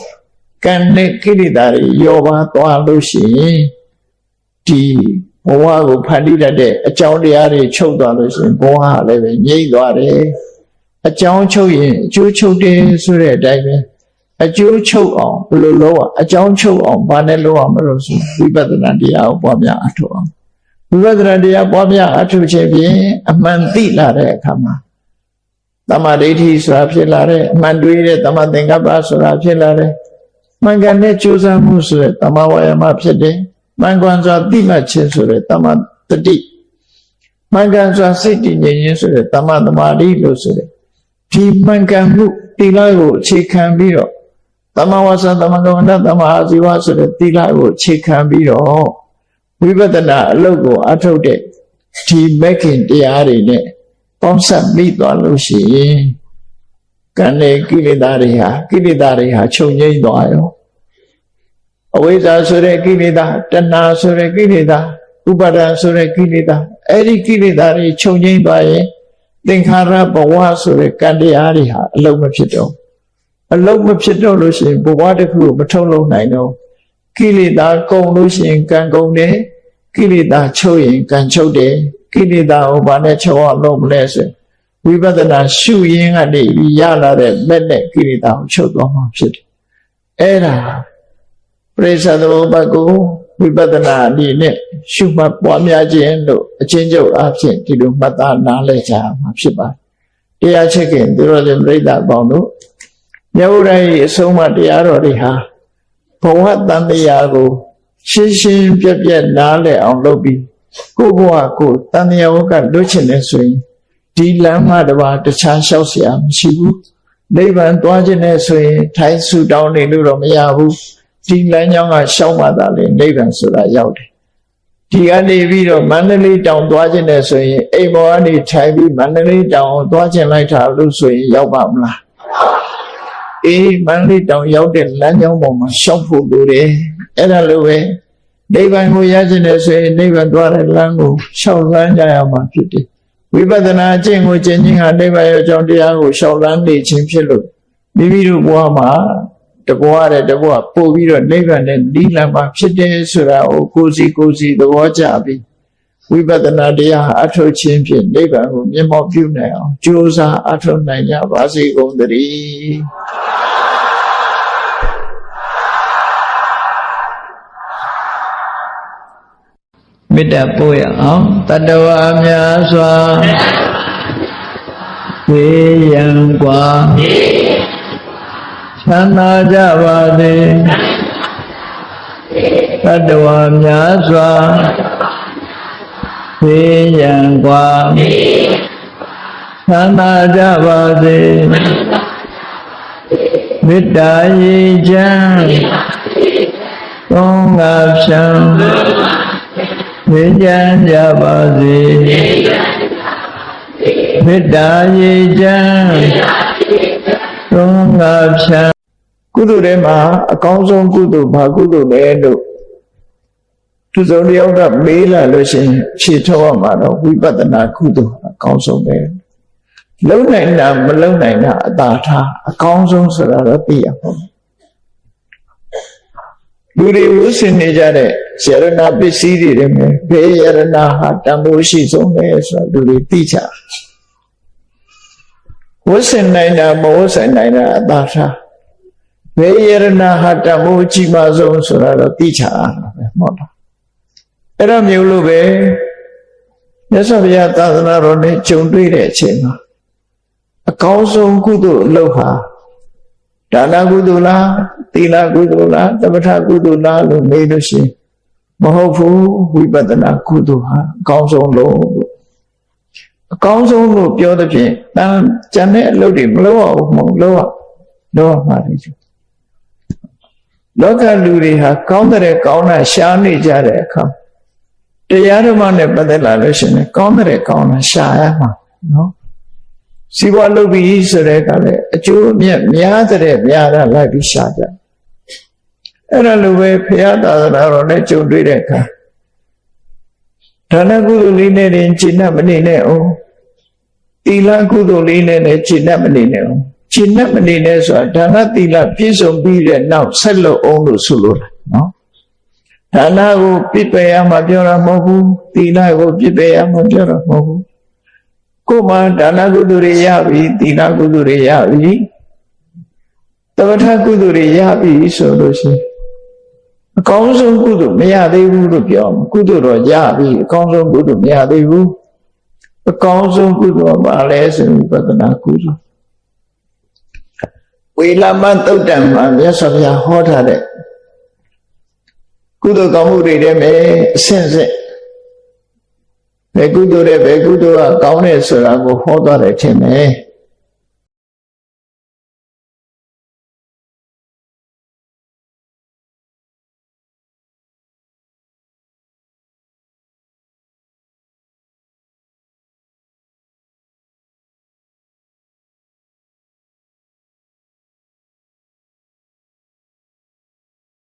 S1: ကံနဲ့ကိလေသာတွေရောပါသွားလို့ရှိရင်ဒီဘဝကိုဖန်တီးတတ်တဲ့အကြောင်းတရားတွေချုပ်သွားလို့ရှိရင်ဘဝကလည်းပဲငြိမ့်သွားတယ်အကြောင်းချုပ်ရင်အကျိုးချုပ်တယ်ဆိုတဲ့အတိုင်းပဲအကျိုးချုပ်အောင်ဘယ်လိုလုပ်အကြောင်းချုပ်အောင်ဘာနဲ့လုပ်အောင်မလို့ဆိုဝိပဿနာတရားကိုပွားများအထောက်အောင်ဝိပဿနာတရားပွားများအထောက်ခြင်းဖြင့်အမှန်သိလာတဲ့အခါမှာတမ္မာဒိဋ္ဌိဆိုတာဖြစ်လာတယ်အမှန်တွေးတဲ့တမ္မာသင်္ကပ္ပဆိုတာဖြစ်လာတယ်မှန်ကန်တဲ့ကြိုးစားမှုဆိုတဲ့တမ္မာဝါယာမဖြစ်တယ်မှန်ကန်စွာသိမှတ်ခြင်းဆိုတဲ့တမ္မာတတိမှန်ကန်စွာစိတ်တည်ငြိမ်ခြင်းဆိုတဲ့တမ္မာသမာဓိလို့ဆိုတဲ့ဒီမှန်ကန်မှုသီလကိုအခြေခံပြီးတော့တမ္မာဝါစာတမ္မာကမ္မန္တတမ္မာအာဇီဝဆိုတဲ့သီလကိုအခြေခံပြီးတော့ဝိပဿနာအလုပ်ကိုအထုတ်တဲ့ဒီမဂ်ခင်တရားတွေနဲ့ပေါင်းစပ်ပြီးသွားလို့ရှိရင်ကံနဲ့ကိလေသာတွေဟာချုပ်ငြိမ်းသွားရောအဝိဇ္ဇာဆိုတဲ့ကိလေသာတဏှာဆိုတဲ့ကိလေသာဥပါဒံဆိုတဲ့ကိလေသာအဲ့ဒီကိလေသာတွေချုပ်ငြိမ်းသွားရင်သင်္ခါရဘဝဆိုတဲ့ကံတရားတွေဟာအလုံးမဖြစ်တော့လို့ရှိရင်ဘဝတစ်ခုကိုမထုတ်လုပ်နိုင်တော့ကိလေသာကုန်လို့ရှိရင်ကံကုန်တယ်ကိလေသာချုပ်ရင်ကံချုပ်တယ်ကိလေသာကိုဘာနဲ့ချုပ်အောင်လုပ်မလဲဆိုဝိပဿနာရှုရင်းကနေရလာတဲ့မဲ့နဲ့ကိလေသာကိုချုပ်သွားမှာဖြစ်တယ်အဲ့ဒါပရိစ္ဆေသမုပ္ပါကိုဝိပဿနာအနေနဲ့ရှုမှတ်ပွားများခြင်းလို့အချင်းချုပ်အဖြစ်ဒီလိုမှတ်သားနားလည်ကြမှာဖြစ်ပါတယ် တရားချစ်ခင်သူတော်စင်ပြိဿအပေါင်းတို့မြတ်ဗုဒ္ဓရဲ့အဆုံးအမတရားတော်တွေဟာဘဝတန်တရားကိုရှင်းရှင်းပြတ်ပြတ်နားလည်အောင်လုပ်ပြီးကိုယ့်ဘဝကိုတန်တရားဝကလွတ်ချင်တယ်ဆိုရင်ဒီလမ်းမှတပါတခြားလျှောက်เสียမရှိဘူးနိဗ္ဗာန်သွားခြင်းနဲ့ဆိုရင်ထိုင်ဆူတောင်းနေလို့တော့မရဘူးဒီလမ်းကြောင်းကရှောက်မှသာလေနိဗ္ဗာန်ဆိုတာရောက်တယ်ဒီကနေပြီးတော့မန္တလေးတောင်သွားခြင်းနဲ့ဆိုရင်အိမ်ပေါ်ကနေထိုင်ပြီးမန္တလေးတောင်သွားခြင်းလိုက်တာလို့ဆိုရင်ရောက်ပါမလားအေးမန္တလေးတောင်ရောက်တဲ့လမ်းကြောင်းပေါ်မှာရှောက်ဖို့လိုတယ်အဲ့ဒါလိုပဲနိဗ္ဗာန်ကိုရခြင်းနဲ့ဆိုရင်နိဗ္ဗာန်သွားတဲ့လမ်းကိုရှောက်လန်းကြရမှာဖြစ်တယ်ဝိပဿနာအကျင့်ကိုကျင့်ခြင်းဟာနိဗ္ဗာန်ရဲ့အကြောင်းတရားကိုရှောက်လန်းနေခြင်းဖြစ်လို့မိမိတို့ဘဝမှာတဘဝတဲ့တဘဝပို့ပြီးတော့နိဗ္ဗာန်နဲ့နီးလံမှာဖြစ်တယ်ဆိုတာကိုကိုယ်စီသဘောကျပြီးဝိပဿနာတရားအထောက်ချင်းဖြင့်နိဗ္ဗာန်ကိုမျက်မှောက်ပြုနိုင်အောင်ကြိုးစားအထောက်နိုင်ကြပါစေကုန်သတည်းမေတ္တာပို့ရအောင်တတ္တဝါများစွာဝေယံကွာချမ်းသာကြပါစေတတ္တဝါများစွာဝေယံကွာချမ်းသာကြပါစေမေတ္တာရေချမ်းသုံးငါဖြံဝေကြံကြပါစေမေတ္တာရေချမ်းသုံးငါဖြံကုသိုလ်ထဲမှာအကောင်းဆုံးကုသိုလ်ဘာကုသိုလ်လဲလို့သူစုံတယောက်ကမေးလာလို့ရှိရင်ဖြေထုတ်ရမှာတော့ဝိပဿနာကုသိုလ်အကောင်းဆုံးပဲလုံနိုင်တာမလုံနိုင်တာအသာထားအကောင်းဆုံးဆိုတာတော့သိရမှာလူတွေဝှစင်နေကြတဲ့ယရဏပစ္စည်းတွေထဲမှာဘယ်ယရဏဟာတန်ဖိုးရှိဆုံးလဲဆိုတာလူတွေသိကြဝှစင်နိုင်တာမဝှစင်နိုင်တာအသာထားဘယ်ယရဏဟာတန်ဖိုးကြီးမားဆုံးဆိုတာတော့သိချတာပဲမဟုတ်လားအဲ့ဒါမျိုးလို့ပဲမြတ်စွာဘုရားသာသနာတော်နဲ့ကြုံတွေ့တဲ့အချိန်မှာအကောင်းဆုံးကုသိုလ်အလုပ်ဟာဒါနကုသိုလ်လားသီလကုသိုလ်လားသမထကုသိုလ်လားလို့မေးလို့ရှိရင်မဟုတ်ဘူးဝိပဿနာကုသိုလ်ဟာအကောင်းဆုံးလို့အကောင်းဆုံးလို့ပြောတဲ့ဖြင့်တန်ကျန်တဲ့အလုပ်တွေမလုပ်အောင်မလုပ်မှာလေလောကလူတွေဟာကောင်းတဲ့ကောင်းတာရှားနေကြတဲ့အခါတရားဓမ္မနဲ့ပတ်သက်လာလို့ရှိရင်ကောင်းတဲ့ကောင်းတာရှားရမှာနော်စီးပွားလုပ်ပြီးဆိုတဲ့အခါလေအကျိုးအမြတ်များတဲ့များတာလိုက်ပြီးရှားကြအဲ့ဒါလိုပဲဘုရားသာသနာတော်နဲ့ကြုံတွေ့တဲ့အခါဒါနကုသိုလ်လေးနဲ့တင်ရှင်းမနေနဲ့အောင်သီလကုသိုလ်လေးနဲ့လည်းရှင်းမနေနဲ့အောင်ရှင်းမနေနဲ့ဆိုတာဒါနသီလပြည့်စုံပြီးတဲ့နောက်ဆက်လို့အောင်လို့ဆိုလို့နော်ဒါနကိုပြည့်ပယ်ရမှာပြောတာမဟုတ်ဘူးသီလကိုပြည့်ပယ်ရမှာပြောတာမဟုတ်ဘူးကိုယ်မှာဒါနကုသိုလ်တွေရပြီသီလကုသိုလ်တွေရပြီသမထကုသိုလ်တွေရပြီဆိုလို့ရှိရင်အကောင်းဆုံးကုသိုလ်မရသေးဘူးလို့ပြောမှာကုသိုလ်တော့ရပြီအကောင်းဆုံးကုသိုလ်မရသေးဘူးအကောင်းဆုံးကုသိုလ်ပါလဲဆိုဝိပဿနာကုသိုလ်ဝေလမသုတ်တံမှာမြတ်စွာဘုရားဟောထားတဲ့ကုသိုလ်ကောင်းမှုတွေထဲမှာအဆင့်ဆင့်ဘယ်ကုသိုလ်တဲ့ဘယ်ကုသိုလ်ကကောင်းတယ်ဆိုတာကိုဟောသွားတယ်ထင်တယ်